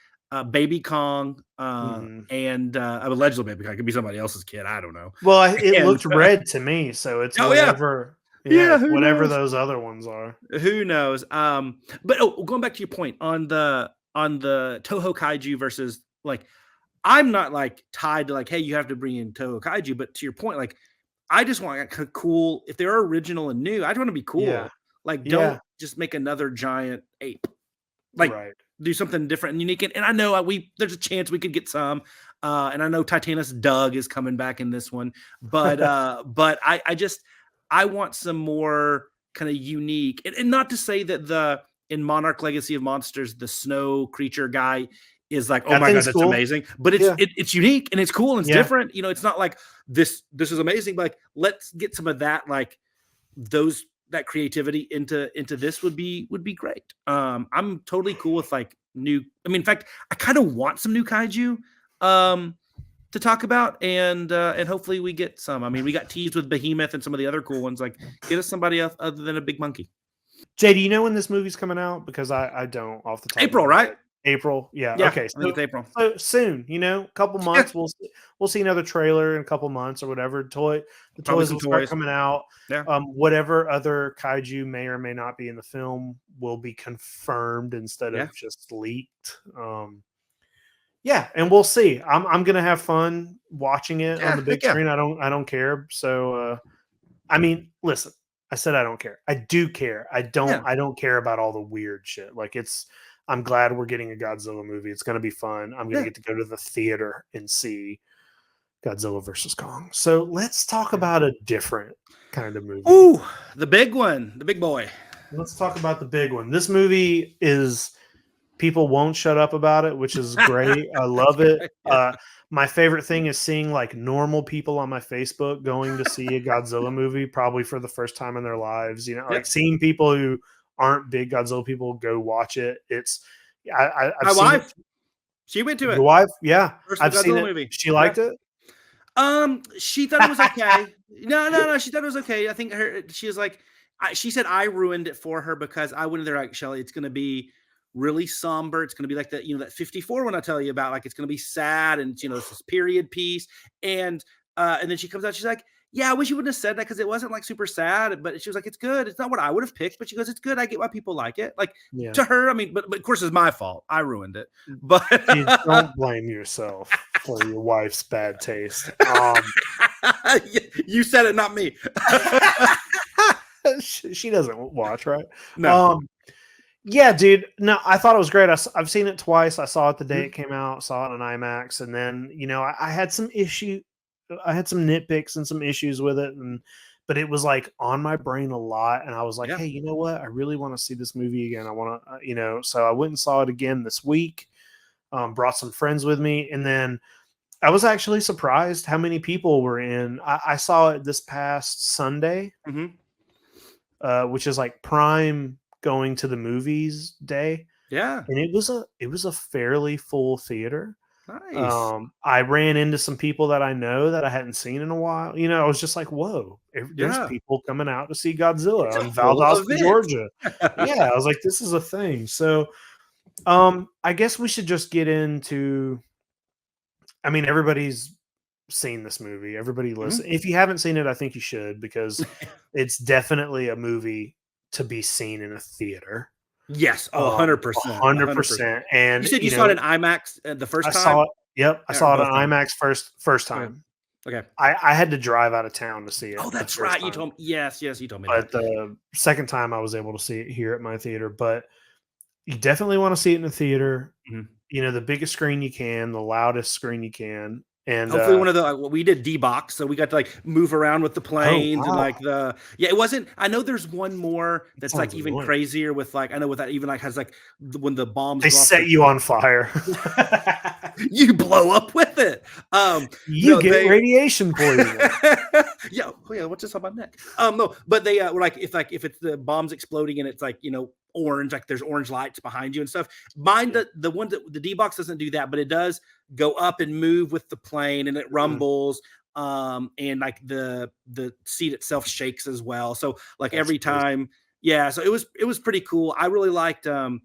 Baby Kong, and allegedly Baby Kong, could be somebody else's kid. I don't know.
Well, it looked red to me, so it's whatever. Whatever those other ones are.
Who knows? But going back to your point on the Toho Kaiju versus, like, I'm not like tied to like, hey, you have to bring in Toho Kaiju, but to your point, like, I just want like, cool. If they're original and new, I just want to be cool. Yeah. Like, don't just make another giant ape. Like, do something different and unique. And I know there's a chance we could get some. And I know Titanus Doug is coming back in this one, but but I want some more kind of unique, and not to say that in Monarch Legacy of Monsters, the snow creature guy is like, oh my God, that's cool. Amazing. But it's unique and it's cool and it's different. It's not like this is amazing. But like, let's get some of that, like that creativity into this would be great. I'm totally cool with like new. I mean, in fact, I kind of want some new kaiju to talk about, and hopefully we get some. I mean, we got teased with Behemoth and some of the other cool ones. Like, get us somebody else other than a big monkey.
Jay, do you know when this movie's coming out? Because I don't off the top.
April,
of my head.
right?
April, yeah.
Yeah,
Okay,
I think it's April.
So soon, a couple months. We'll see another trailer in a couple months or whatever. The toys will start coming out.
Yeah.
Whatever other kaiju may or may not be in the film will be confirmed instead of just leaked. Yeah, and we'll see. I'm gonna have fun watching it on the big screen. I don't care. So I mean, listen, I said I don't care. I do care. I don't care about all the weird shit. Like I'm glad we're getting a Godzilla movie. It's gonna be fun. I'm gonna get to go to the theater and see Godzilla versus Kong. So let's talk about a different kind of movie.
Ooh, the big one, the big boy.
Let's talk about the big one. This movie is people won't shut up about it, which is great. I love it. My favorite thing is seeing like normal people on my Facebook going to see a Godzilla movie, probably for the first time in their lives. Like seeing people who aren't big Godzilla people go watch it. It's I've
my
seen
wife.
It.
She went to it.
Your wife, yeah.
First
I've
Godzilla
seen it.
movie.
She liked it.
She thought it was okay. No. She thought it was okay. I think she was like, she said I ruined it for her because I went in there like, Shelly, it's going to be really somber. It's going to be like that, that 54 one I tell you about. Like it's going to be sad and it's this period piece. And then she comes out. She's like, yeah, I wish you wouldn't have said that because it wasn't like super sad. But she was like, it's good. It's not what I would have picked. But she goes, it's good. I get why people like it. Like to her, I mean, but of course it's my fault. I ruined it. But
you don't blame yourself for your wife's bad taste.
You said it, not me.
She doesn't watch, right?
No.
Yeah, dude. No, I thought it was great. I've seen it twice. I saw it the day it came out. Saw it on IMAX, and then I had some issue. I had some nitpicks and some issues with it, but it was like on my brain a lot. And I was like, hey, you know what? I really want to see this movie again. I want to, so I went and saw it again this week. Brought some friends with me, and then I was actually surprised how many people were in. I saw it this past Sunday, which is like prime going to the movies day.
Yeah.
And it was a fairly full theater.
Nice.
I ran into some people that I know that I hadn't seen in a while. I was just like, whoa, there's people coming out to see Godzilla in Valdosta, Georgia. Yeah. I was like, this is a thing. So I guess we should just get into, I mean, everybody's seen this movie. Everybody listen. If you haven't seen it, I think you should, because it's definitely a movie to be seen in a theater.
Yes, 100%.
100%. And
you said you saw it in IMAX the first time?
I saw it. Yep, I saw it on IMAX first time.
Okay.
I had to drive out of town to see it.
Oh, that's right. You told me. Yes, you told me.
But the second time I was able to see it here at my theater. But you definitely want to see it in the theater. The biggest screen you can, the loudest screen you can. And
hopefully one of the we did D-Box, so we got to like move around with the planes and like it wasn't. I know there's one more that's like even crazier with like, I know with that even like has like when the bombs
they set you on fire.
You blow up with it.
You get radiation poisoning.
yeah. What's this on my neck? No, but they were like if it's the bombs exploding and it's like orange, like there's orange lights behind you and stuff. Mine, the one that the D-Box doesn't do that, but it does go up and move with the plane and it rumbles. And like the seat itself shakes as well. So like that's every time, so it was pretty cool. I really liked the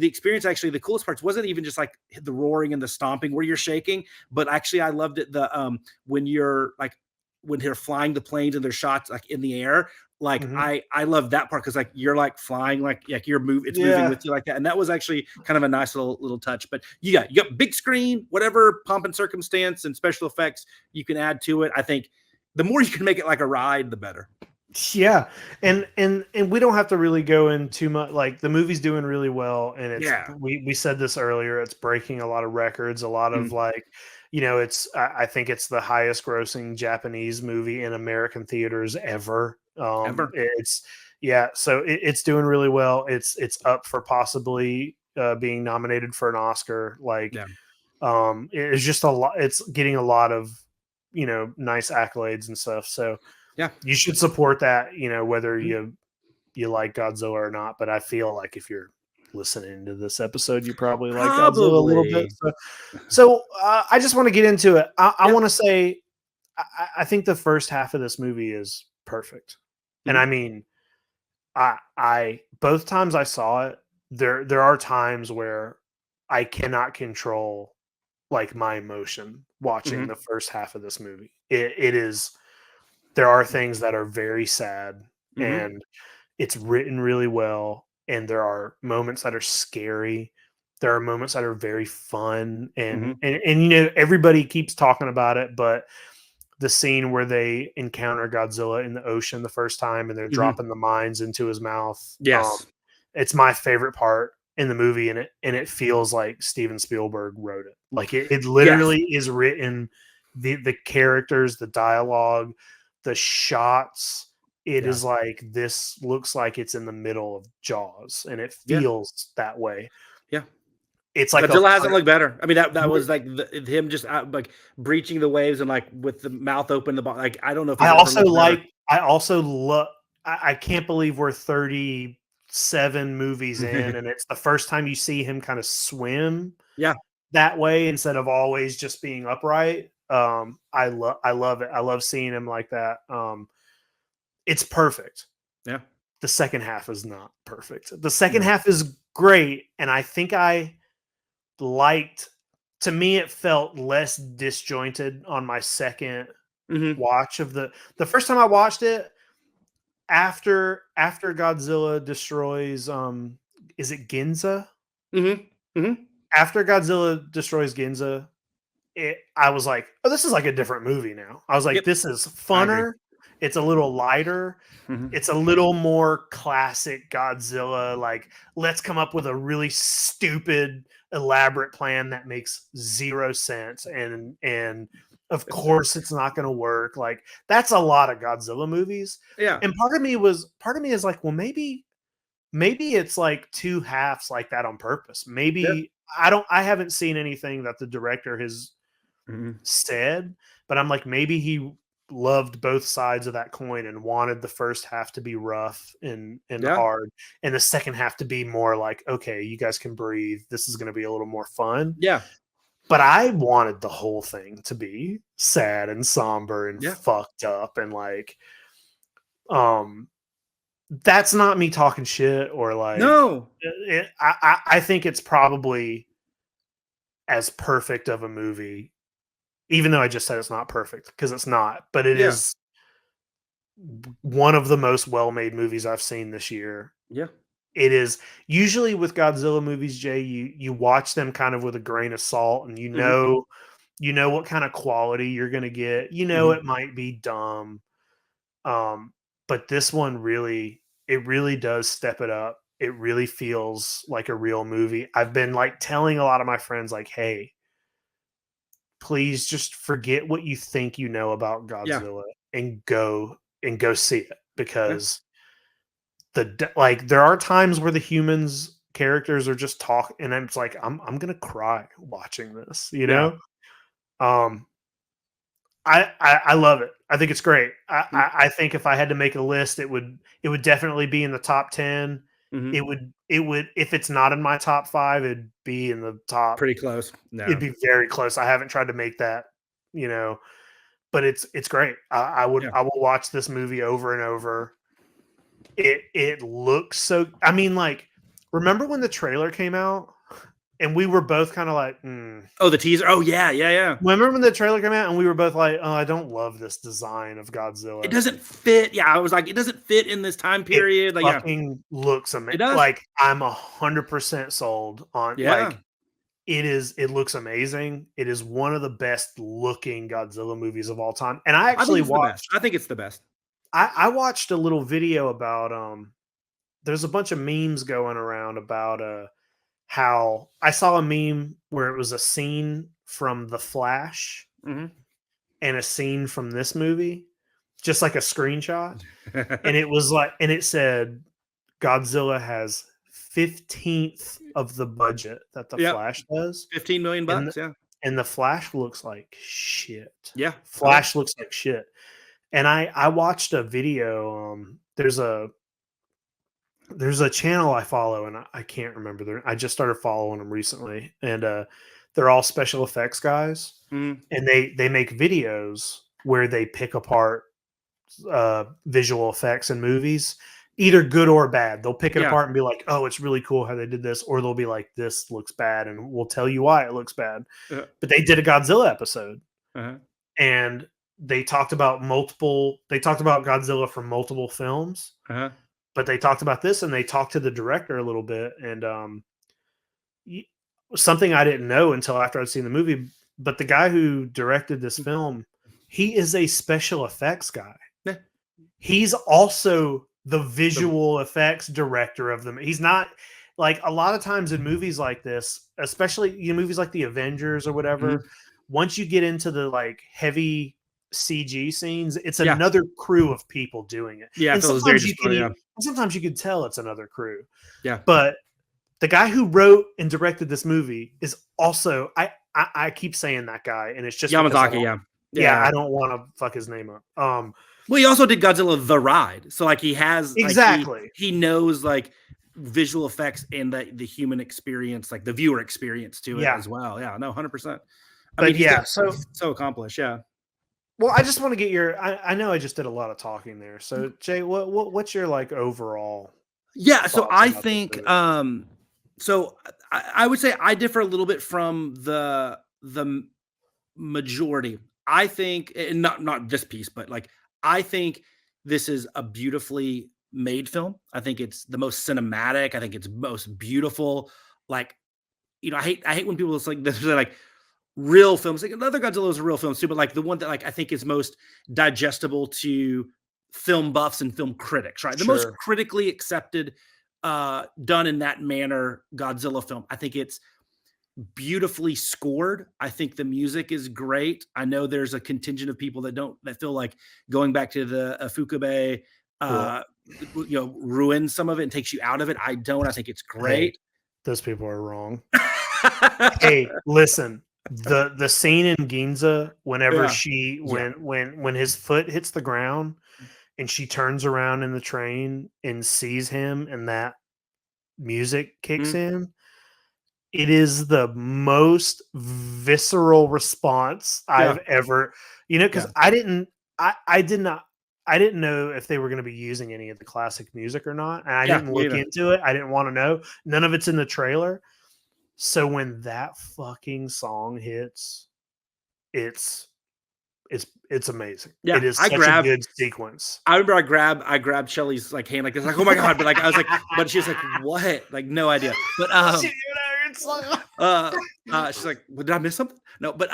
experience. Actually, the coolest parts wasn't even just like the roaring and the stomping where you're shaking, but actually I loved it when you're like when they're flying the planes and their shots like in the air. Like I love that part because like you're like flying like you're moving with you like that, and that was actually kind of a nice little touch. But you got big screen, whatever pomp and circumstance and special effects you can add to it. I think the more you can make it like a ride, the better.
Yeah, and we don't have to really go in too much. Like the movie's doing really well, and it's we said this earlier. It's breaking a lot of records. A lot of like. It's I think it's the highest grossing Japanese movie in American theaters ever.
Ever.
So it's doing really well. It's up for possibly being nominated for an Oscar. It's just a lot. It's getting a lot of nice accolades and stuff. So you should support that. Whether you like Godzilla or not. But I feel like if you're listening to this episode, you probably like Godzilla a little bit.
Probably.
So I just want to get into it. I
Yep.
want to say, I think the first half of this movie is perfect. And I mean, I both times I saw it, there are times where I cannot control like my emotion watching the first half of this movie. It is, there are things that are very sad and it's written really well. And there are moments that are scary. There are moments that are very fun. And you know, everybody keeps talking about it, but the scene where they encounter Godzilla in the ocean the first time and they're dropping the mines into his mouth.
Yes.
It's my favorite part in the movie, and it feels like Steven Spielberg wrote it. Like it literally is written, the characters, the dialogue, the shots. It is like, this looks like it's in the middle of Jaws, and it feels that way.
Yeah.
It's like
Godzilla hasn't looked better. I mean, that was like him just like breaching the waves and like with the mouth open, like I don't know if
I also love. I can't believe we're 37 movies in, and it's the first time you see him kind of swim. That way instead of always just being upright. I love it. I love seeing him like that. It's perfect.
Yeah.
The second half is not perfect. The second half is great, and I think to me it felt less disjointed on my second watch of the first time I watched it, after Godzilla destroys is it Ginza? After Godzilla destroys Ginza, I was like, oh, this is like a different movie now. I was like, this is funner. It's a little lighter. It's a little more classic Godzilla. Like, let's come up with a really stupid, elaborate plan that makes zero sense. And of course it's not going to work. Like, that's a lot of Godzilla movies.
Yeah.
And part of me is like, well, maybe it's like two halves like that on purpose. Maybe I haven't seen anything that the director has said, but I'm like, maybe he loved both sides of that coin and wanted the first half to be rough and hard, and the second half to be more like, okay, you guys can breathe. This is going to be a little more fun.
Yeah.
But I wanted the whole thing to be sad and somber and fucked up, and like, that's not me talking shit or like,
no,
I think it's probably as perfect of a movie, even though I just said it's not perfect, because it's not, but it is one of the most well-made movies I've seen this year.
Yeah.
It is. Usually with Godzilla movies, Jay, you watch them kind of with a grain of salt, and you know what kind of quality you're going to get. You know, it might be dumb. But this one really does step it up. It really feels like a real movie. I've been like telling a lot of my friends, like, hey, please just forget what you think you know about Godzilla and go see it, because there are times where the humans characters are just talk, and I'm just like, I'm gonna cry watching this, you know. I love it. I think it's great. I think if I had to make a list, it would definitely be in the top 10. It would if it's not in my top 5, it'd be in the top.
Pretty close. No.
It'd be very close. I haven't tried to make that, you know, but it's great. I will watch this movie over and over. It looks so. I mean, like, remember when the trailer came out? And we were both kind of like,
oh, the teaser. Oh, yeah.
Remember when the trailer came out and we were both like, oh, I don't love this design of Godzilla.
It doesn't fit. Yeah, I was like, it doesn't fit in this time period.
It
like,
fucking looks amazing.
It does.
Like, I'm 100% sold on.
Yeah.
Like, it looks amazing. It is one of the best looking Godzilla movies of all time. And I actually watched.
I think it's the best.
I watched a little video about there's a bunch of memes going around about how I saw a meme where it was a scene from The Flash and a scene from this movie, just like a screenshot. And it was like, and it said Godzilla has 15th of the budget that The Flash does.
$15 million.
And The Flash looks like shit.
Yeah.
Flash looks like shit. And I watched a video. There's a there's a channel I follow, and I can't remember I just started following them recently, and they're all special effects guys,
Mm.
and they make videos where they pick apart visual effects in movies, either good or bad. They'll pick it
Yeah.
apart and be like, "Oh, it's really cool how they did this," or they'll be like, "This looks bad," and we'll tell you why it looks bad. But they did a Godzilla episode, and they talked about Godzilla from multiple films. But they talked about this, and they talked to the director a little bit, and something I didn't know until after I'd seen the movie. But the guy who directed this film, he is a special effects guy.
Yeah.
He's also the visual effects director of them. He's not like a lot of times in movies like this, especially movies like the Avengers or whatever. Once you get into the like heavy CG scenes, it's another crew of people doing it.
Yeah,
and sometimes you can tell it's another crew.
Yeah,
but the guy who wrote and directed this movie is also I keep saying that guy, and it's just
Yamazaki.
Yeah, I don't want to fuck his name up.
Well, he also did Godzilla the Ride, so like he has
exactly
like, he knows like visual effects and the human experience, like the viewer experience to it as well. Yeah, no, 100%. I mean,
yeah,
so accomplished. Yeah.
Well, I just want to get your. I know I just did a lot of talking there. So, Jay, what's your like overall?
Yeah, so I think, so I would say I differ a little bit from the majority. I think, and not this piece, but like I think this is a beautifully made film. I think it's the most cinematic. I think it's most beautiful. Like, I hate when people say like real films. Like another Godzilla is a real film too, but like the one that like I think is most digestible to film buffs and film critics, right? The most critically accepted, done in that manner Godzilla film. I think it's beautifully scored. I think the music is great. I know there's a contingent of people that feel like going back to the Fukube, ruins some of it and takes you out of it. I don't. I think it's great.
Hey, those people are wrong. Hey, listen. The scene in Ginza, whenever when his foot hits the ground and she turns around in the train and sees him and that music kicks in, it is the most visceral response I've ever, because I didn't know if they were going to be using any of the classic music or not. And I didn't look into it. I didn't want to know. None of it's in the trailer. So when that fucking song hits, it's amazing.
Yeah,
it is such a good sequence.
I remember I grabbed Shelly's like hand like this, like, oh my god, but like I was like, but she was like, what? Like no idea. But she's like, well, did I miss something? No, but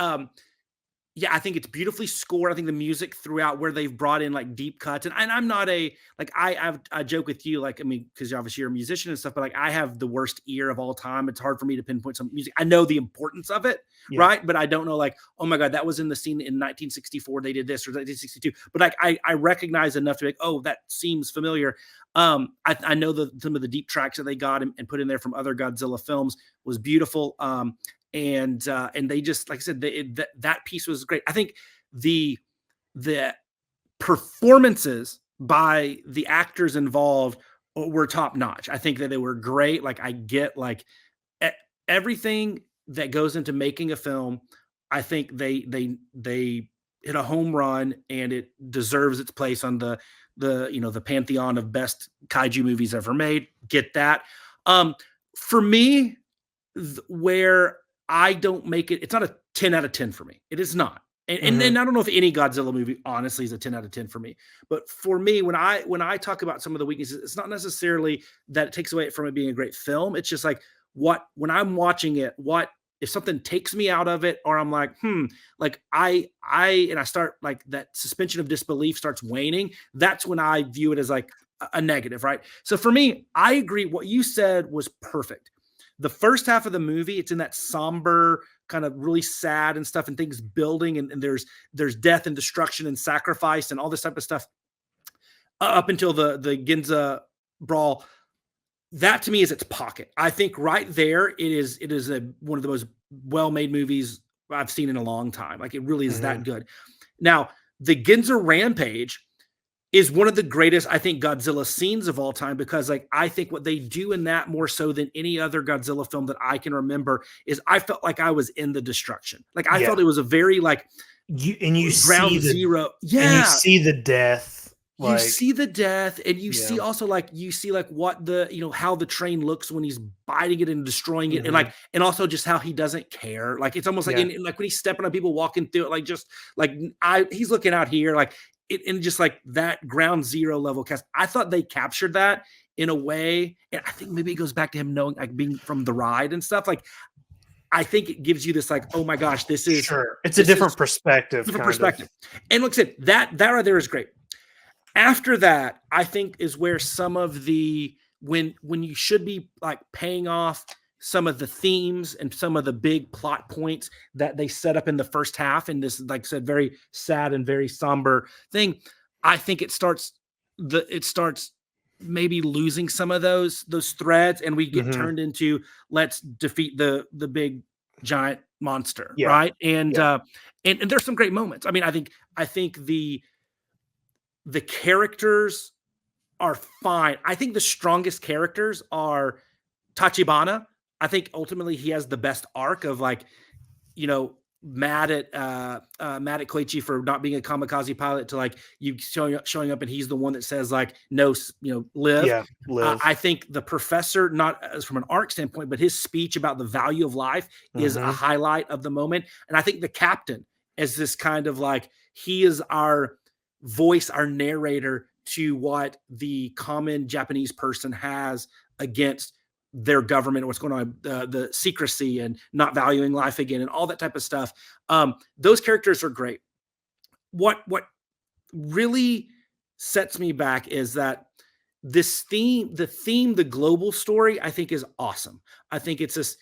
yeah, I think it's beautifully scored. I think the music throughout where they've brought in like deep cuts, and I'm not I joke with you, like, I mean, because obviously you're a musician and stuff, but like I have the worst ear of all time. It's hard for me to pinpoint some music. I know the importance of it, right? But I don't know, like, oh my god, that was in the scene in 1964. They did this or 1962. But like I recognize enough to be like, oh, that seems familiar. I know some of the deep tracks that they got and put in there from other Godzilla films was beautiful. And they just, like I said, that piece was great. I think the performances by the actors involved were top notch. I think that they were great. Like I get like everything that goes into making a film. I think they hit a home run, and it deserves its place on the pantheon of best kaiju movies ever made. Get that. For me, where I don't make it, it's not a 10 out of 10 for me. It is not. And I don't know if any Godzilla movie honestly is a 10 out of 10 for me. But for me, when I talk about some of the weaknesses, it's not necessarily that it takes away from it being a great film. It's just like when I'm watching it, what if something takes me out of it, or I'm like, like I start like that suspension of disbelief starts waning. That's when I view it as like a negative, right? So for me, I agree. What you said was perfect. The first half of the movie, it's in that somber kind of really sad and stuff, and things building, and there's death and destruction and sacrifice and all this type of stuff up until the Ginza brawl. That to me is its pocket. I think right there it is one of the most well-made movies I've seen in a long time. Like it really is that good. Now the Ginza rampage, is one of the greatest, I think, Godzilla scenes of all time, because like I think what they do in that more so than any other Godzilla film that I can remember is I felt like I was in the destruction. Like I felt it was a very like
you
ground
see
zero.
and you see the death.
You see the death, and you see also like what the how the train looks when he's biting it and destroying it, and also just how he doesn't care. Like it's almost like like when he's stepping on people walking through it, like just like he's looking out here, like it, and just like that ground zero level cast. I thought they captured that in a way, and I think maybe it goes back to him knowing like being from the ride and stuff. Like I think it gives you this like, oh my gosh, this is
it's a different perspective.
And look at that right there is great. After that, I think is where some of the when you should be like paying off some of the themes and some of the big plot points that they set up in the first half in this, like I said, very sad and very somber thing. I think it starts maybe losing some of those threads, and we get turned into let's defeat the big giant monster, right? And and there's some great moments. I mean, I think the characters are fine. I think the strongest characters are Tachibana. I think ultimately he has the best arc of like, mad at Koichi for not being a kamikaze pilot to like you showing up and he's the one that says like, no, live.
Yeah, live.
I think the professor, not as from an arc standpoint, but his speech about the value of life is a highlight of the moment. And I think the captain is this kind of like, he is our voice, our narrator to what the common Japanese person has against their government, what's going on, the secrecy and not valuing life again and all that type of stuff. Those characters are great. What really sets me back is that this the global story, I think is awesome. I think it's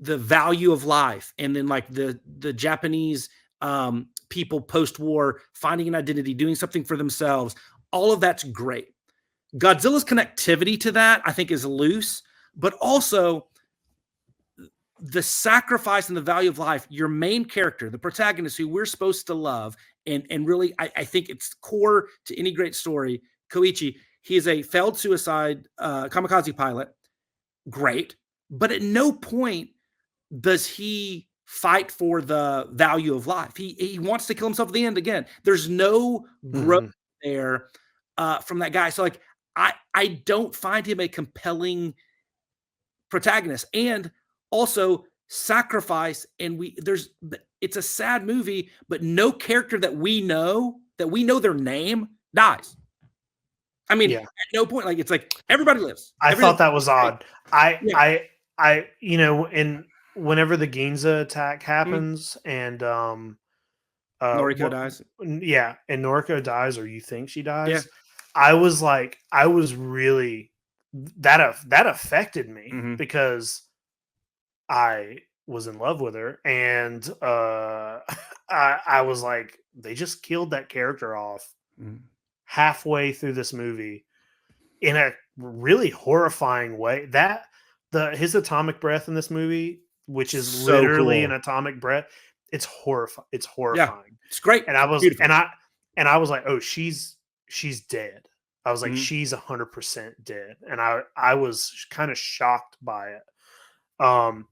the value of life. And then like the Japanese people post-war finding an identity, doing something for themselves. All of that's great. Godzilla's connectivity to that, I think, is loose, but also the sacrifice and the value of life. Your main character, the protagonist who we're supposed to love, and really, I think it's core to any great story, Koichi, he is a failed suicide kamikaze pilot. Great. But at no point does he fight for the value of life. He wants to kill himself at the end again. There's no growth there from that guy. So like I don't find him a compelling protagonist, and also sacrifice. And it's a sad movie, but no character that we know their name dies. I mean, at no point, like it's like everybody lives.
I thought that was odd. I and whenever the Ginza attack happens and
Noriko dies.
Yeah, and Noriko dies, or you think she dies. Yeah. I was really that affected me because I was in love with her, and I was like, they just killed that character off halfway through this movie in a really horrifying way. His atomic breath in this movie, which is so literally an atomic breath, it's horrifying. It's horrifying.
Yeah, it's great.
And I was beautiful. and I was like, oh, she's dead. I was like, she's 100% dead. And I was kind of shocked by it. And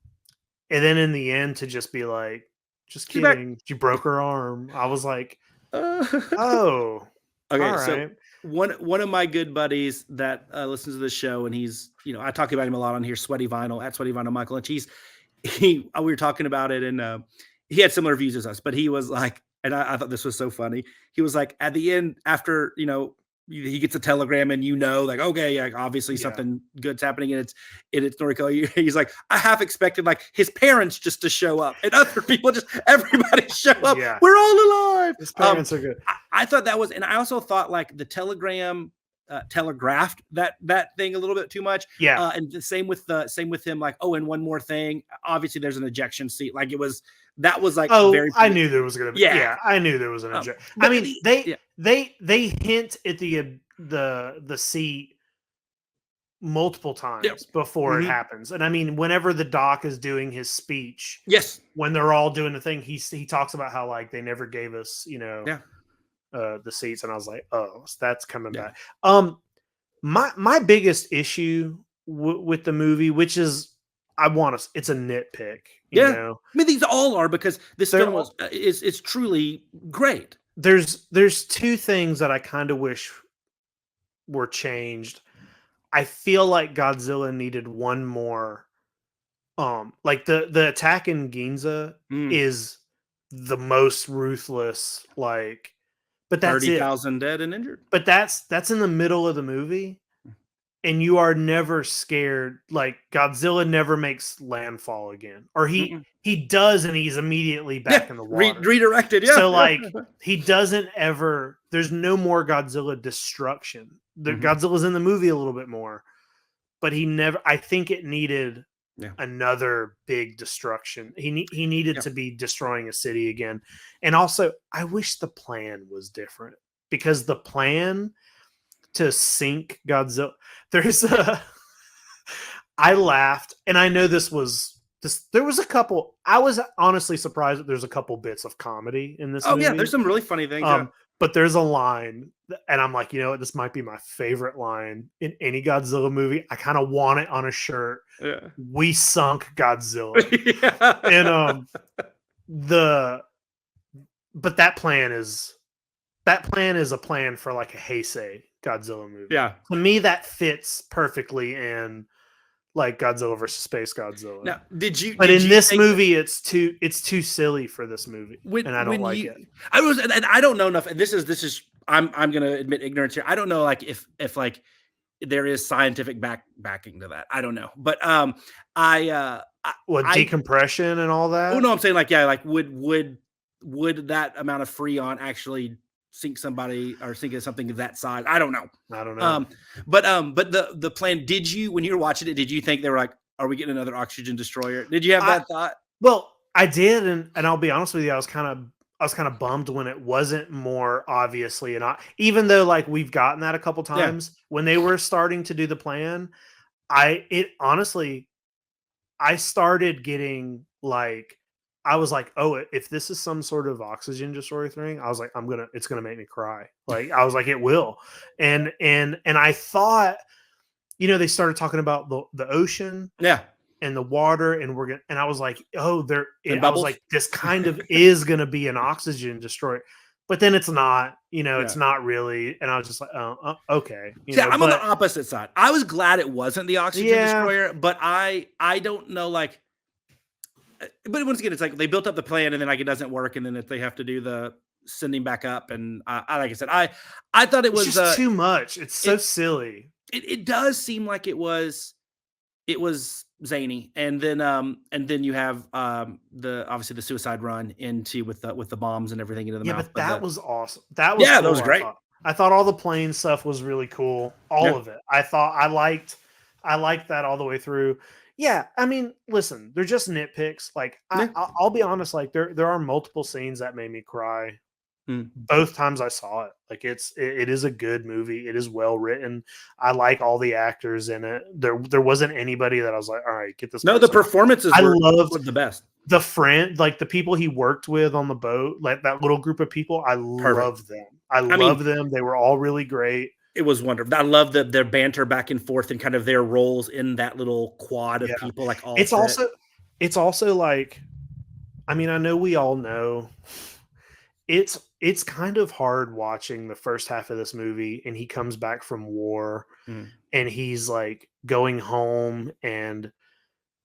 then in the end, to just be like, just kidding, she broke her arm. I was like, oh,
okay.
All right.
So one of my good buddies that listens to the show, and he's, I talk about him a lot on here, Sweaty Vinyl, at Sweaty Vinyl Michael, and we were talking about it, and he had similar views as us, but he was like, and I thought this was so funny. He was like, at the end, after, he gets a telegram and like, okay, yeah, obviously something good's happening, and it's Noriko. He's like, I half expected like his parents just to show up and other people, just everybody show up. Yeah. We're all alive.
His parents are good.
I thought that was, and I also thought like the telegram telegraphed that thing a little bit too much.
Yeah.
And the same with him, like, oh, and one more thing. Obviously there's an ejection seat. Like that was like,
I knew there was going to be. Yeah. I knew there was an ejection. I mean, they hint at the seat multiple times before it happens. And I mean, whenever the doc is doing his speech,
yes,
when they're all doing the thing, he talks about how like they never gave us, the seats, and I was like, oh, so that's coming
Yeah.
back. My biggest issue with the movie, which is it's a nitpick, you
Yeah.
know.
I mean, these all are, because this
They're
film is truly great.
There's two things that I kind of wish were changed. I feel like Godzilla needed one more. Like the attack in Ginza
Mm.
is the most ruthless, like, but that's it.
30,000 dead and injured.
But that's in the middle of the movie, and you are never scared. Like, Godzilla never makes landfall again, or he does, and he's immediately back in the water.
Redirected, yeah.
So, like, he doesn't ever. There's no more Godzilla destruction. The Godzilla's in the movie a little bit more, but he never. I think it needed another big destruction. He needed to be destroying a city again, and also I wish the plan was different, because the plan to sink Godzilla. There's I laughed, and I know there was a couple. I was honestly surprised that there's a couple bits of comedy in this movie.
Yeah, there's some really funny things.
But there's a line, and I'm like, you know what, this might be my favorite line in any Godzilla movie. I kind of want it on a shirt.
Yeah.
We sunk Godzilla.
Yeah.
And but that plan is a plan for like a Heisei Godzilla movie.
Yeah.
To me, that fits perfectly in like Godzilla versus Space Godzilla.
Now,
But in this movie, it's too silly for this movie, and I don't like it.
I don't know enough. And this is I'm going to admit ignorance here. I don't know, like, if like there is scientific backing to that. I don't know, but
decompression and all that.
Oh no, I'm saying, like, yeah, like would that amount of Freon actually sink somebody or sink something of that size? I don't know. But the plan, when you were watching it, did you think they were like, are we getting another oxygen destroyer? Did you have that thought?
Well, I did, and I'll be honest with you, I was kind of bummed when it wasn't more obviously, and even though, like, we've gotten that a couple times when they were starting to do the plan, I started getting like, I was like, oh, if this is some sort of oxygen destroyer thing, I was like, it's gonna make me cry. Like, I was like, it will. And I thought, you know, they started talking about the ocean, and the water, and and I was like, oh, I was like, this kind of is gonna be an oxygen destroyer, but then it's not. You know, it's not really. And I was just like, oh, okay.
I'm on the opposite side. I was glad it wasn't the oxygen destroyer, but I don't know, like. But once again, it's like they built up the plan, and then, like, it doesn't work, and then if they have to do the sending back up, and like I said, I thought it was
just too much. It's so silly.
It does seem like it was zany, and then you have obviously the suicide run into with the bombs and everything into the mouth.
But that was awesome. That was
cool, that was great.
I thought all the plane stuff was really cool. All of it. I thought I liked that all the way through. Yeah, I mean, listen, they're just nitpicks. Like, I'll be honest, like, there are multiple scenes that made me cry both times I saw it. Like, it is a good movie. It is well written. I like all the actors in it. There wasn't anybody that I was like, all right, get this.
No, the performances were the best.
The friend, like the people he worked with on the boat, like that little group of people, I love them. I love them. They were all really great.
It was wonderful. I love their banter back and forth and kind of their roles in that little quad of people. Like, all
it's also like, I mean, I know we all know it's kind of hard watching the first half of this movie, and he comes back from war, and he's like going home, and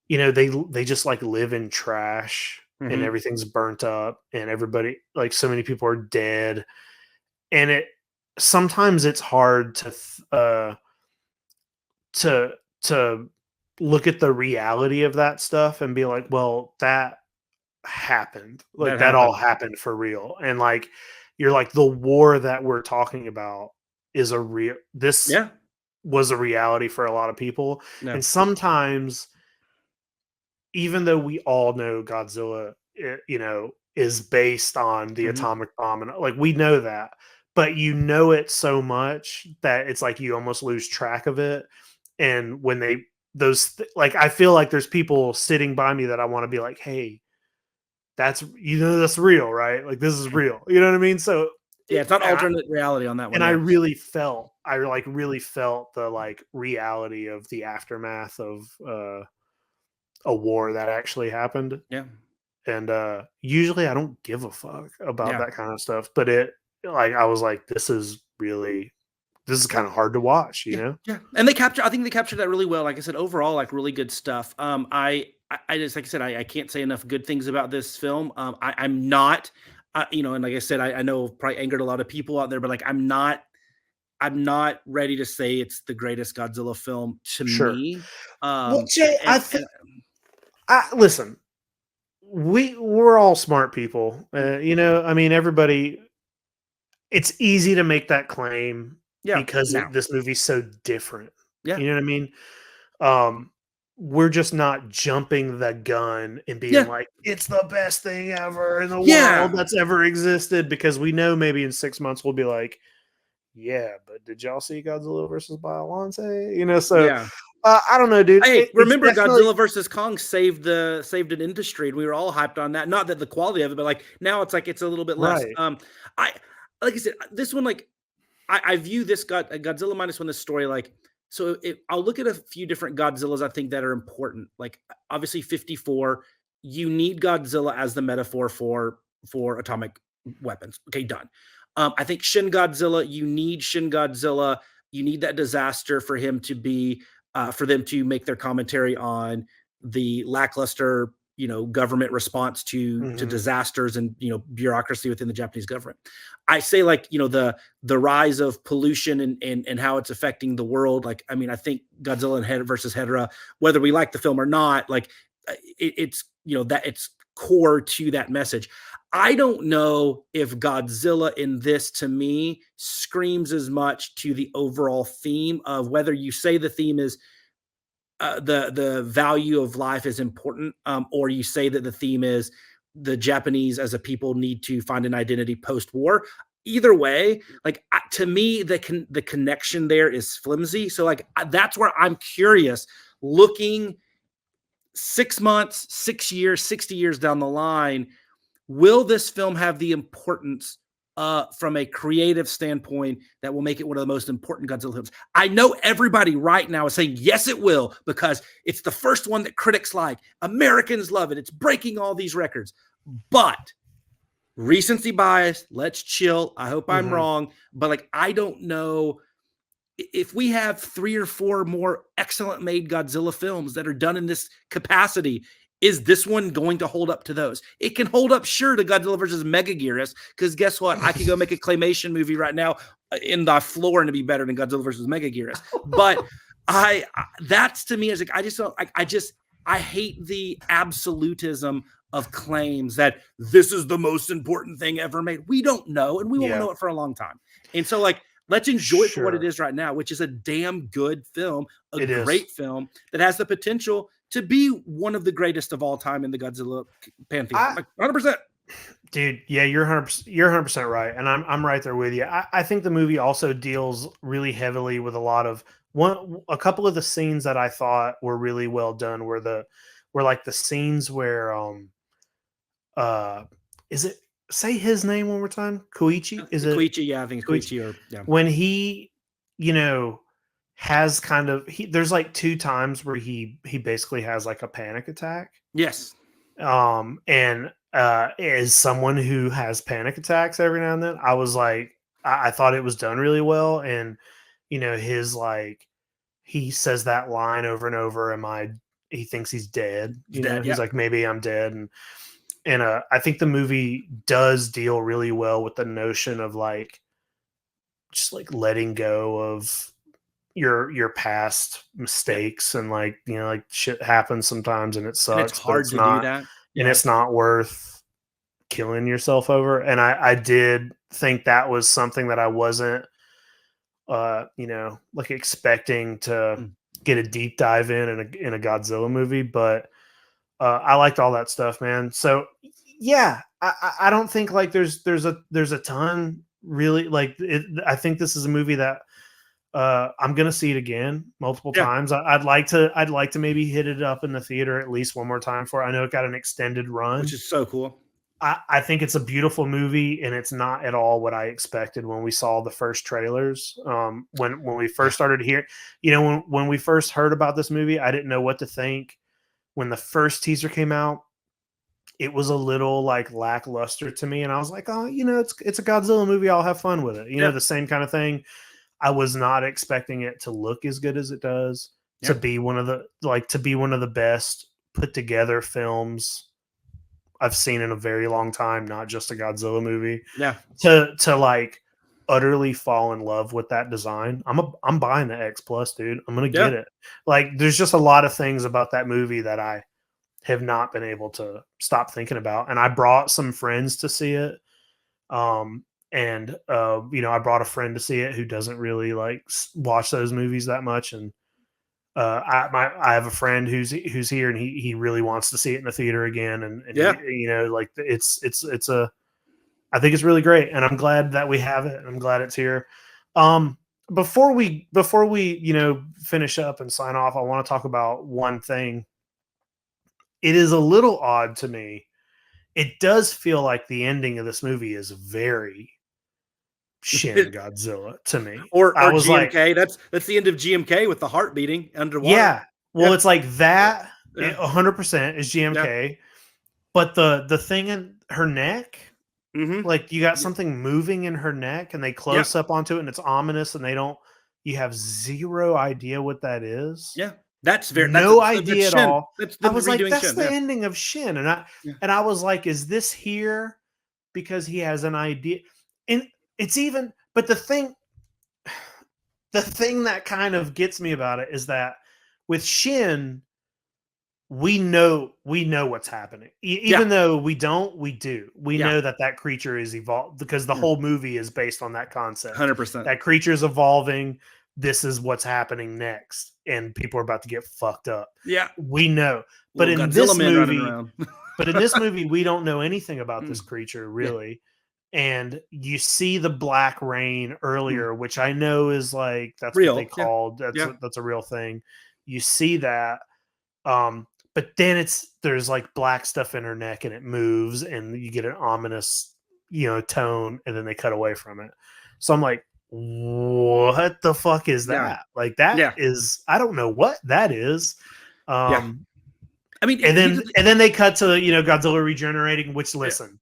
you know, they just like live in trash, and everything's burnt up, and everybody, like, so many people are dead, and sometimes it's hard to look at the reality of that stuff and be like, well, that happened. Like, that all happened for real. And, like, you're like, the war that we're talking about is was a reality for a lot of people. And sometimes, even though we all know Godzilla, you know, is based on the atomic bomb, and like, we know that, but you know it so much that it's like you almost lose track of it. And when like, I feel like there's people sitting by me that I want to be like, hey, that's real, right? Like, this is real. You know what I mean? So
Yeah, it's not
and I-
alternate reality on that one.
and I
yeah.
really felt the like reality of the aftermath of a war that actually happened.
Yeah.
And usually I don't give a fuck about
Yeah.
that kind of stuff, but I was like, this is kind of hard to watch, you know?
Yeah, and I think they captured that really well. Like I said, overall, like really good stuff. I just like I said, I can't say enough good things about this film. I'm not, and like I said, I know I've probably angered a lot of people out there, but like I'm not ready to say it's the greatest Godzilla film to
Sure.
me.
Well, Jay, listen, we're all smart people. I mean, everybody. It's easy to make that claim because this movie's so different.
Yeah.
You know what I mean? We're just not jumping the gun and being like, it's the best thing ever in the world that's ever existed, because we know maybe in 6 months we'll be like, yeah, but did y'all see Godzilla versus Biollante? So I don't know, dude.
Hey, remember Godzilla versus Kong saved an industry, and we were all hyped on that. Not that the quality of it, but like now it's a little bit less.
Right.
Like I said, this one, like I view this Godzilla Minus One, this story, like, so I'll look at a few different Godzillas I think that are important. Like obviously 54, you need Godzilla as the metaphor for atomic weapons. Okay, done. I think Shin Godzilla, you need Shin Godzilla. You need that disaster for him to be, for them to make their commentary on the lackluster, government response to disasters and, bureaucracy within the Japanese government. I say, like, the rise of pollution and how it's affecting the world. Like, I mean, I think Godzilla versus Hedorah, whether we like the film or not, like it's that it's core to that message. I don't know if Godzilla in this, to me, screams as much to the overall theme of whether you say the theme is the value of life is important, or you say that the theme is the Japanese as a people need to find an identity post-war. Either way, like to me, the connection there is flimsy. So like that's where I'm curious, looking 6 months, 6 years, 60 years down the line, will this film have the importance from a creative standpoint that will make it one of the most important Godzilla films? I know everybody right now is saying, yes, it will, because it's the first one that critics like. Americans love it. It's breaking all these records. But recency bias, let's chill. I hope I'm wrong. But like, I don't know if we have 3 or 4 more excellent made Godzilla films that are done in this capacity, is this one going to hold up to those? It can hold up, sure, to Godzilla versus Megaguirus, because guess what? I could go make a claymation movie right now in the floor and it'd be better than Godzilla versus Megaguirus. But that's, to me, is like, I just don't, I hate the absolutism of claims that this is the most important thing ever made. We don't know, and we won't know it for a long time. And so, like, let's enjoy it for what it is right now, which is a damn good film, great film that has the potential to be one of the greatest of all time in the Godzilla pantheon. Like 100%.
Dude, yeah, you're 100% right, and I'm right there with you. I think the movie also deals really heavily with a couple of the scenes that I thought were really well done were like the scenes where is it, say his name one more time? Koichi? Is it
Koichi? Yeah, I think it's Koichi.
When he, has kind of, there's like 2 times where he basically has like a panic attack.
Yes.
And as someone who has panic attacks every now and then, I was like, I thought it was done really well. And his, like, he says that line over and over, he thinks he's dead. He's like, maybe I'm dead. And I think the movie does deal really well with the notion of like just like letting go of your past mistakes, and like, like shit happens sometimes and it sucks.
And it's hard to do that.
And it's not worth killing yourself over. And I did think that was something that I wasn't like expecting to get a deep dive in a Godzilla movie, but I liked all that stuff, man. So yeah, I don't think like there's a ton really like it. I think this is a movie that I'm gonna see it again multiple times. I'd like to maybe hit it up in the theater at least one more time I know it got an extended run,
which is so cool.
I think it's a beautiful movie, and it's not at all what I expected when we saw the first trailers. When we first started hearing, when we first heard about this movie, I didn't know what to think. When the first teaser came out, it was a little like lackluster to me, and I was like, oh, it's a Godzilla movie. I'll have fun with it. The same kind of thing. I was not expecting it to look as good as it does, to be one of the best put together films I've seen in a very long time, not just a Godzilla movie.
Yeah.
To like utterly fall in love with that design. I'm buying the X Plus, dude. I'm gonna get it. Like, there's just a lot of things about that movie that I have not been able to stop thinking about. And I brought some friends to see it. I brought a friend to see it who doesn't really like watch those movies that much. And I have a friend who's here, and he really wants to see it in the theater again. And I think it's really great, and I'm glad that we have it. And I'm glad it's here. Before we finish up and sign off, I want to talk about one thing. It is a little odd to me. It does feel like the ending of this movie is very Shin Godzilla to me.
Or
I was
GMK. That's the end of GMK with the heart beating underwater.
Yeah. Well, it's like that. 100% is GMK. Yeah. But the thing in her neck, like you got something moving in her neck, and they close up onto it, and it's ominous, and you have zero idea what that is.
Yeah. That's
idea at all.
I
was like, that's the ending of Shin. And I was like, is this here because he has an idea? And it's even, but the thing that kind of gets me about it is that with Shin, we know what's happening. Even though we don't, we do. We know that creature is evolved, because the whole movie is based on that concept.
100%.
That creature is evolving. This is what's happening next, and people are about to get fucked up.
Yeah,
we know. But in this movie, we don't know anything about this creature, really. Yeah. And you see the black rain earlier, which I know is like, that's real. What they called. That's a real thing. You see that. But then there's like black stuff in her neck, and it moves, and you get an ominous, tone, and then they cut away from it. So I'm like, what the fuck is that? Yeah. Like that is, I don't know what that is. I mean, and then they cut to Godzilla regenerating, which listen,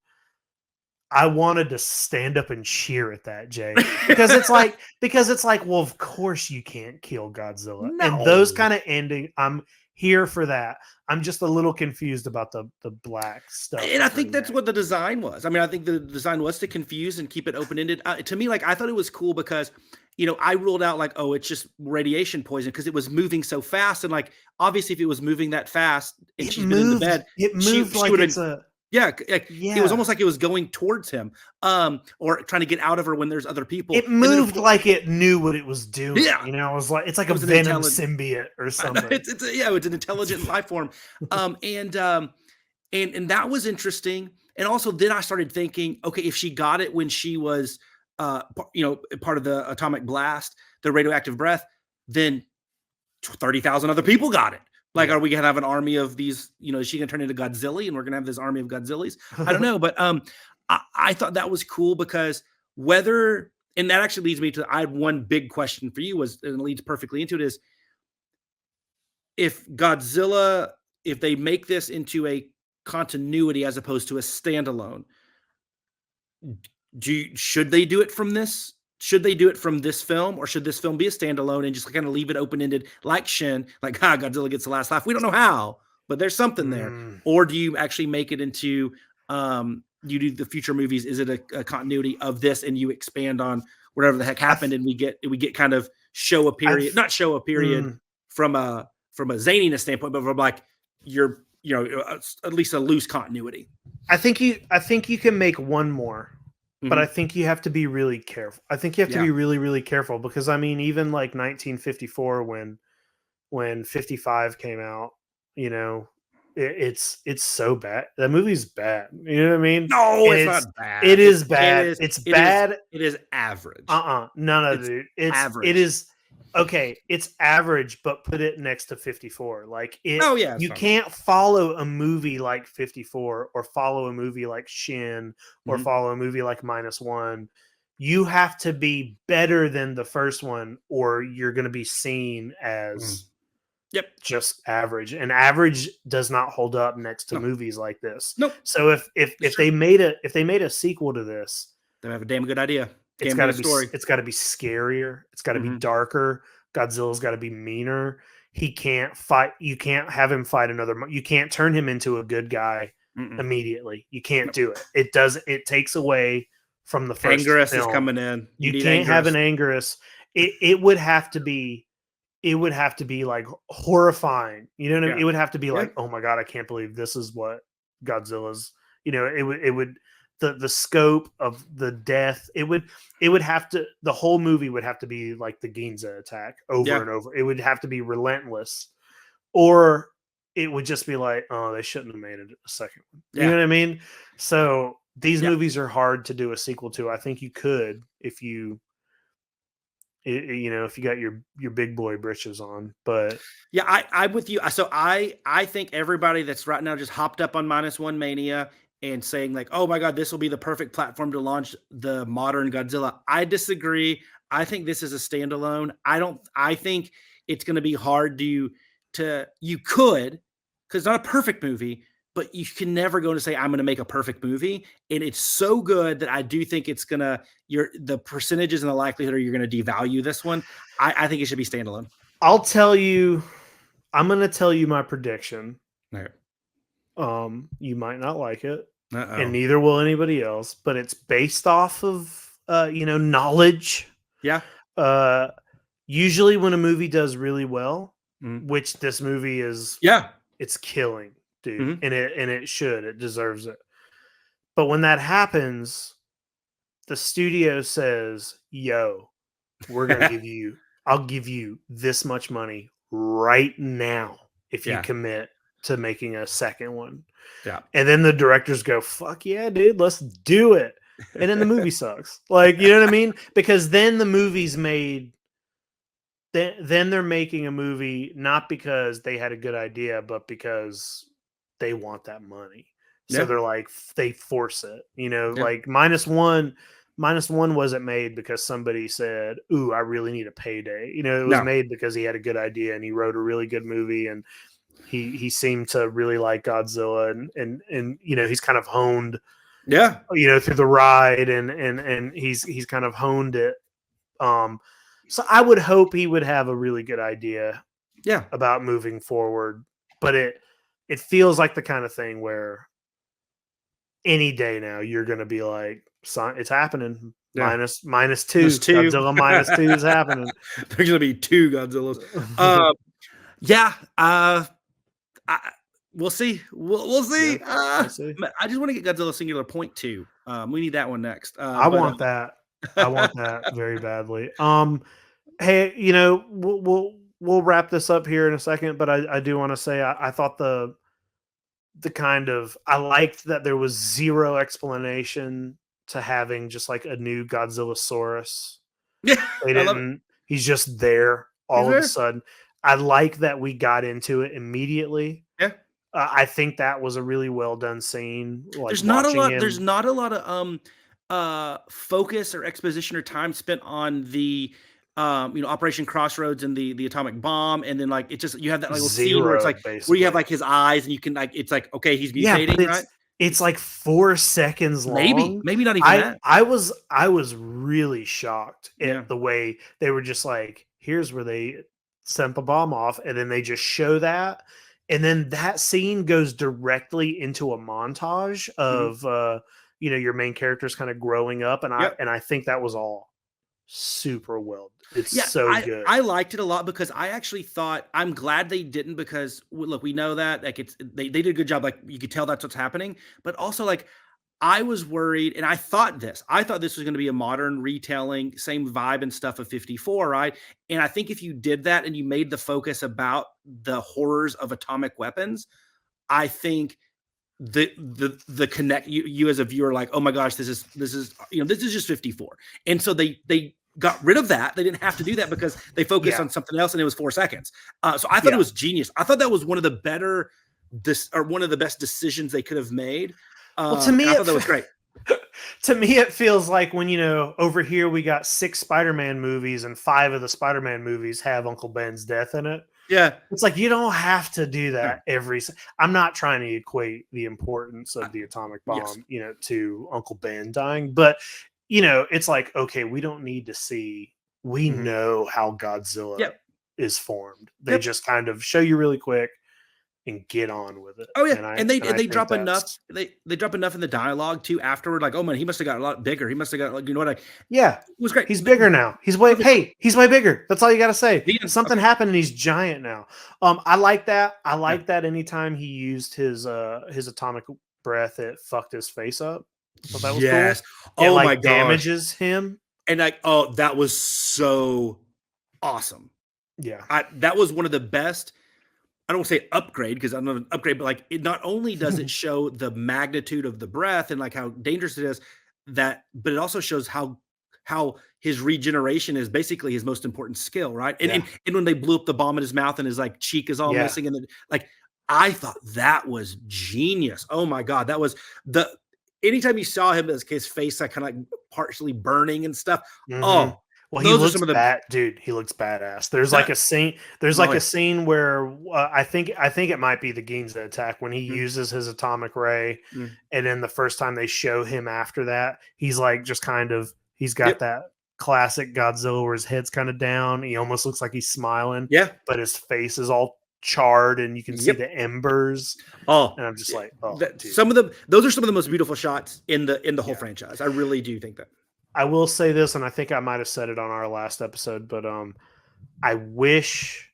I wanted to stand up and cheer at that, Jay, because it's like, well, of course you can't kill Godzilla. No. And those kind of ending, I'm here for that. I'm just a little confused about the black stuff.
And I think that's what the design was. I mean, I think the design was to confuse and keep it open-ended. To me, like, I thought it was cool because, I ruled out like, oh, it's just radiation poison, because it was moving so fast. And like, obviously if it was moving that fast and she's been in the bed,
it moved like it's a...
It was almost like it was going towards him, or trying to get out of her when there's other people.
It moved like it knew what it was doing. Yeah, it was like, it's like a venom symbiote or something.
It's an intelligent life form. And that was interesting. And also, then I started thinking, okay, if she got it when she was, part of the atomic blast, the radioactive breath, then 30,000 other people got it. Like, are we going to have an army of these, is she going to turn into Godzilla, and we're going to have this army of Godzillas? I don't know. But I thought that was cool, because and that actually leads me to, I had one big question for you, and it leads perfectly into it, is if they make this into a continuity as opposed to a standalone, should they do it from this? Should they do it from this film, or should this film be a standalone and just kind of leave it open-ended like Shin, like, Godzilla gets the last laugh? We don't know how, but there's something there. Or do you actually make it into, you do the future movies? Is it a continuity of this, and you expand on whatever the heck happened, and we get kind of not show a period from a zaniness standpoint, but from like at least a loose continuity.
I think you can make one more. But I think you have to be really careful. I think you have to be really, really careful, because I mean, even like 1954, when 55 came out, it's so bad. That movie's bad. You know what I mean?
No, it's not bad.
It is bad. It's bad.
It is average.
No, dude. It's average. okay, it's average, but put it next to 54. Like it,
Oh, yeah, it's
you
fine.
can't follow a movie like 54 or follow a movie like Shin or
Mhm.
follow a movie like Minus One. You have to be better than the first one, or you're going to be seen as
Yep.
just average. And average does not hold up next to
No.
movies like this.
Nope.
So if they made a sequel to this,
They have a damn good idea.
it's
Damn
got to
good
be
story.
it's got to be scarier. It's got to be
Mhm.
darker. Godzilla's got to be meaner. He can't fight. You can't have him fight another. You can't turn him into a good guy
Mm-mm.
immediately. You can't do it. It does. It takes away from the first
Anguirus
film.
is coming in.
You
need
can't have an
Anguirus.
Anguirus. It would have to be. It would have to be like horrifying. You know what I mean?
Yeah.
It would have to be
Yeah.
like, oh my god, I can't believe this is what Godzilla's. You know, it would the scope of the death. It would have to. The whole movie would have to be like the Ginza attack over
Yeah.
and over. It would have to be relentless, or it would just be like, oh, they shouldn't have made it a second one. You
Yeah.
know what I mean? So these
Yeah.
movies are hard to do a sequel to. I think you could if you if you got your big boy britches on, but
Yeah, I'm with you. So I think everybody that's right now just hopped up on Minus One Mania and saying like, oh my God, this will be the perfect platform to launch the modern Godzilla. I disagree. I think this is a standalone. I think it's going to be hard you could, because it's not a perfect movie, but you can never go to say, I'm going to make a perfect movie. And it's so good that I do think it's going to, the percentages and the likelihood are you're going to devalue this one. I think it should be standalone.
I'm going to tell you my prediction.
Right.
You might not like it,
Uh-oh.
and neither will anybody else, but it's based off of knowledge.
Yeah.
Usually when a movie does really well,
Mhm.
which this movie is,
Yeah.
it's killing, dude.
Mhm.
And it deserves it. But when that happens, the studio says, yo, we're going to I'll give you this much money right now if you
Yeah.
commit to making a second one.
Yeah.
And then the directors go, fuck yeah, dude, let's do it. And then the movie sucks. Like, you know what I mean? Because then the movie's made, then they're making a movie not because they had a good idea, but because they want that money. So
Yeah.
they're like, they force it,
Yeah.
like Minus One wasn't made because somebody said, ooh, I really need a payday. It was
No.
made because he had a good idea and he wrote a really good movie and he seemed to really like Godzilla and he's kind of honed,
Yeah.
through the ride and he's kind of honed it. So I would hope he would have a really good idea
Yeah.
about moving forward, but it feels like the kind of thing where any day now you're going to be like, it's happening.
Yeah.
Minus two.
Minus two.
Godzilla Minus Two is happening.
There's gonna be 2 Godzillas. Yeah. We'll see. We'll see.
We'll see.
I just want to get Godzilla Singular Point 2. We need that one next.
I want that. I want that very badly. Hey, we'll wrap this up here in a second, but I do want to say I thought I liked that there was zero explanation to having just like a new Godzillasaurus.
Yeah,
They didn't. He's just there all of a sudden. I like that we got into it immediately.
Yeah.
I think that was a really well done scene. Like
There's not a
watching
lot.
him-
There's not a lot of focus or exposition or time spent on the Operation Crossroads and the atomic bomb, and then like it just you have that like little scene where it's
Zero,
like where you
basically.
have like his eyes, and you can like it's like okay, he's
Yeah,
mutating,
but
right?
it's like 4 seconds long.
Maybe not even that.
I was really shocked at
Yeah.
the way they were just like, here's where they sent the bomb off, and then they just show that, and then that scene goes directly into a montage of your main characters kind of growing up, and
Yep.
I think that was all super well. It's
Yeah,
so good.
I liked it a lot because I actually thought I'm glad they didn't because look, we know that like they did a good job. Like you could tell that's what's happening, but also like I was worried and I thought this was going to be a modern retelling, same vibe and stuff of 54, right? And I think if you did that and you made the focus about the horrors of atomic weapons, I think the connect you as a viewer like, oh my gosh, this is just 54. And so they got rid of that. They didn't have to do that because they focused on something else, and it was 4 seconds. So I thought it was genius. I thought that was one of the better, one of the best decisions they could have made.
Well, to me,
I thought that was great.
To me, it feels like when, over here we got 6 Spider-Man movies and 5 of the Spider-Man movies have Uncle Ben's death in it.
Yeah.
It's like, you don't have to do that I'm not trying to equate the importance of the atomic bomb, to Uncle Ben dying, but it's like, okay, we don't need to see, we know how Godzilla is formed. They just kind of show you really quick and get on with it.
Oh yeah, and they drop enough. They drop enough in the dialogue too afterward. Like, oh man, he must have got a lot bigger. He must have got it was great.
He's bigger now. He's way bigger. That's all you got to say. Something happened and he's giant now. I like that. I like that anytime he used his atomic breath, it fucked his face up. So that was cool.
Oh
my
my god,
damages him.
And that was so awesome.
Yeah,
that was one of the best. I don't want to say upgrade because I'm not an upgrade, but like, it not only does it show the magnitude of the breath and like how dangerous it is, but it also shows how his regeneration is basically his most important skill, right? And when they blew up the bomb in his mouth and his like cheek is all missing, and then like, I thought that was genius. Oh my god, that was anytime you saw him, his face like kind of like partially burning and stuff. Oh.
Well, he looks dude. He looks badass. There's like a scene. There's like a scene where I think it might be the Ginza attack when he uses his atomic ray, and then the first time they show him after that, he's like just kind of he's got that classic Godzilla where his head's kind of down. He almost looks like he's smiling.
Yeah,
but his face is all charred, and you can see the embers.
Oh,
and I'm just like, those
are some of the most beautiful shots in the whole franchise. I really do think that.
I will say this, and I think I might have said it on our last episode, but I wish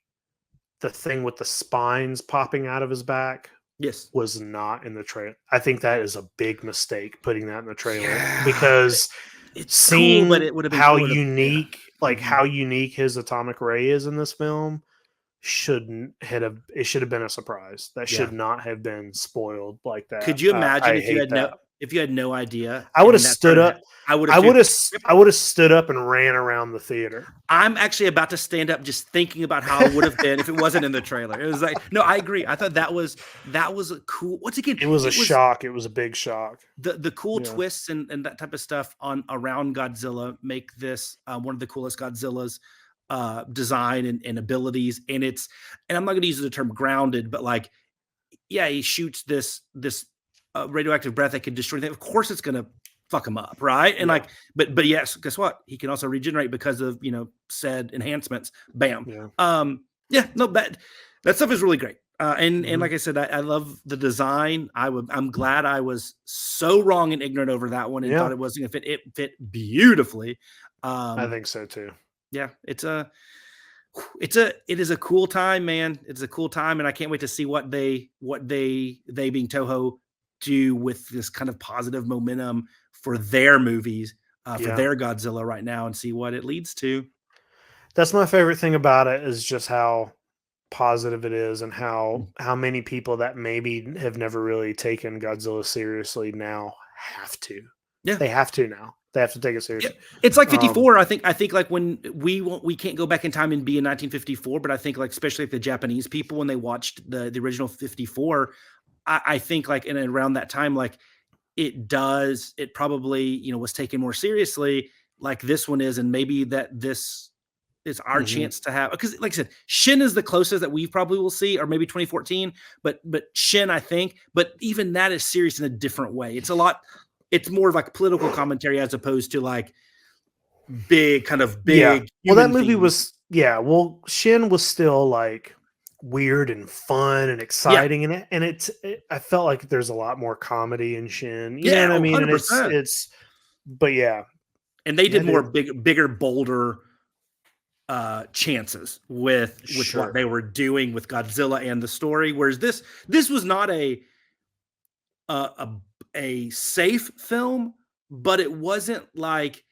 the thing with the spines popping out of his back was not in the trailer. I think that is a big mistake putting that in the trailer because
it's
seeing
cool, but it would have been
how unique his atomic ray is in this film should have been a surprise. That should not have been spoiled like that.
Could you imagine if you had no idea?
I would have stood up. I would have stood up and ran around the theater.
I'm actually about to stand up just thinking about how it would have been if it wasn't in the trailer. It was like, no, I agree. I thought that was a cool. Once again,
it was a shock. It was a big shock.
The cool twists and that type of stuff around Godzilla make this one of the coolest Godzillas design and abilities. And I'm not going to use the term grounded, but like, he shoots this radioactive breath that can destroy things. Of course it's going to fuck him up, right? And but yes, guess what? He can also regenerate because of said enhancements. Bam. That stuff is really great. And like I said, I love the design. I'm glad I was so wrong and ignorant over that one and thought it wasn't gonna fit. It fit beautifully.
I think so too.
Yeah, it is a cool time, man. It's a cool time, and I can't wait to see what they being Toho do with this kind of positive momentum for their movies, for their Godzilla right now, and see what it leads to.
That's my favorite thing about it is just how positive it is and how many people that maybe have never really taken Godzilla seriously now have to. Yeah, they have to now. They have to take it seriously.
It's like 54. I think like when we can't go back in time and be in 1954, but I think like especially like the Japanese people when they watched the original 54, I think like in around that time, like it probably was taken more seriously like this one is, and maybe that this is our chance to have, because like I said, Shin is the closest that we probably will see, or maybe 2014, but Shin, I think, but even that is serious in a different way. It's more of like political commentary as opposed to like big.
Well, that movie was, Shin was still like weird and fun and exciting, and I felt like there's a lot more comedy in Shin. You know what I mean? 100%. And it's
and they did more bigger, bolder chances with what they were doing with Godzilla and the story. Whereas this was not a safe film, but it wasn't like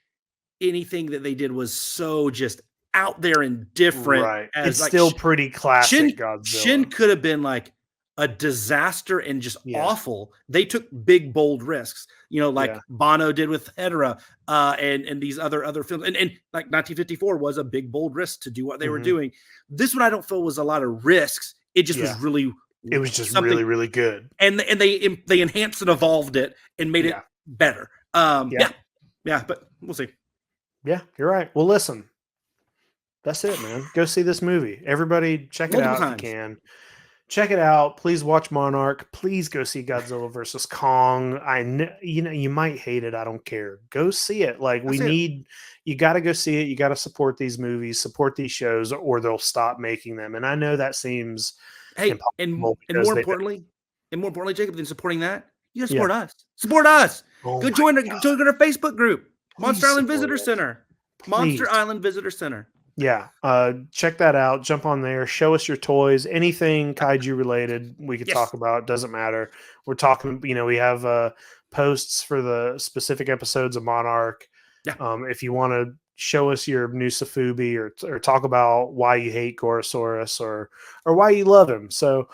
anything that they did was so just out there and different.
Right. It's like, still pretty classic Godzilla.
Shin could have been like a disaster and just
Yeah.
awful, they took big, bold risks, like
Yeah.
Bono did with Hedera, and these other films. And like 1954 was a big, bold risk to do what they were
Mhm.
doing. This one I don't feel was a lot of risks. It just was
Yeah.
really,
It was just
something,
really, really good.
and they enhanced and evolved it and made it
Yeah.
better.
Yeah.
Yeah, but we'll see.
Yeah, you're right. Well, listen, that's it, man. Go see this movie. Everybody, check it
Multiple
out
times.
if you can. Check it out. Please watch Monarch. Please go see Godzilla versus Kong. You might hate it. I don't care. Go see it. Like you got to go see it. You got to support these movies, support these shows, or they'll stop making them. And I know that seems
Hey,
impossible
and
because
more
they've-
importantly, Jacob, than supporting that, you gotta
Yeah.
support us. Support us.
Oh
Go
my
join
God.
our Facebook group,
Please
Monster Island
support
Visitor
us.
Center.
Please.
Monster Island Visitor Center.
Yeah, check that out. Jump on there. Show us your toys. Anything kaiju related, we could
Yes.
talk about. Doesn't matter. We're talking. We have posts for the specific episodes of Monarch.
Yeah.
If you want to show us your new Safubi or talk about why you hate Gorosaurus or why you love him. So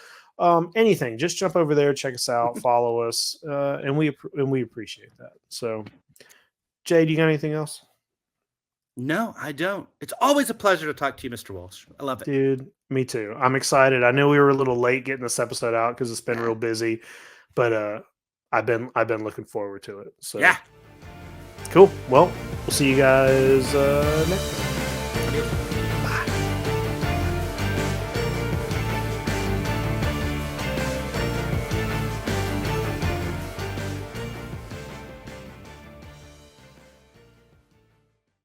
anything, just jump over there, check us out, follow us, and we appreciate that. So, Jay, do you got anything else?
No, I don't. It's always a pleasure to talk to you, Mr. Walsh. I love it.
Dude, me too. I'm excited. I know we were a little late getting this episode out because it's been real busy, but I've been looking forward to it. So
Yeah.
cool. Well, we'll see you guys next time.
Adios.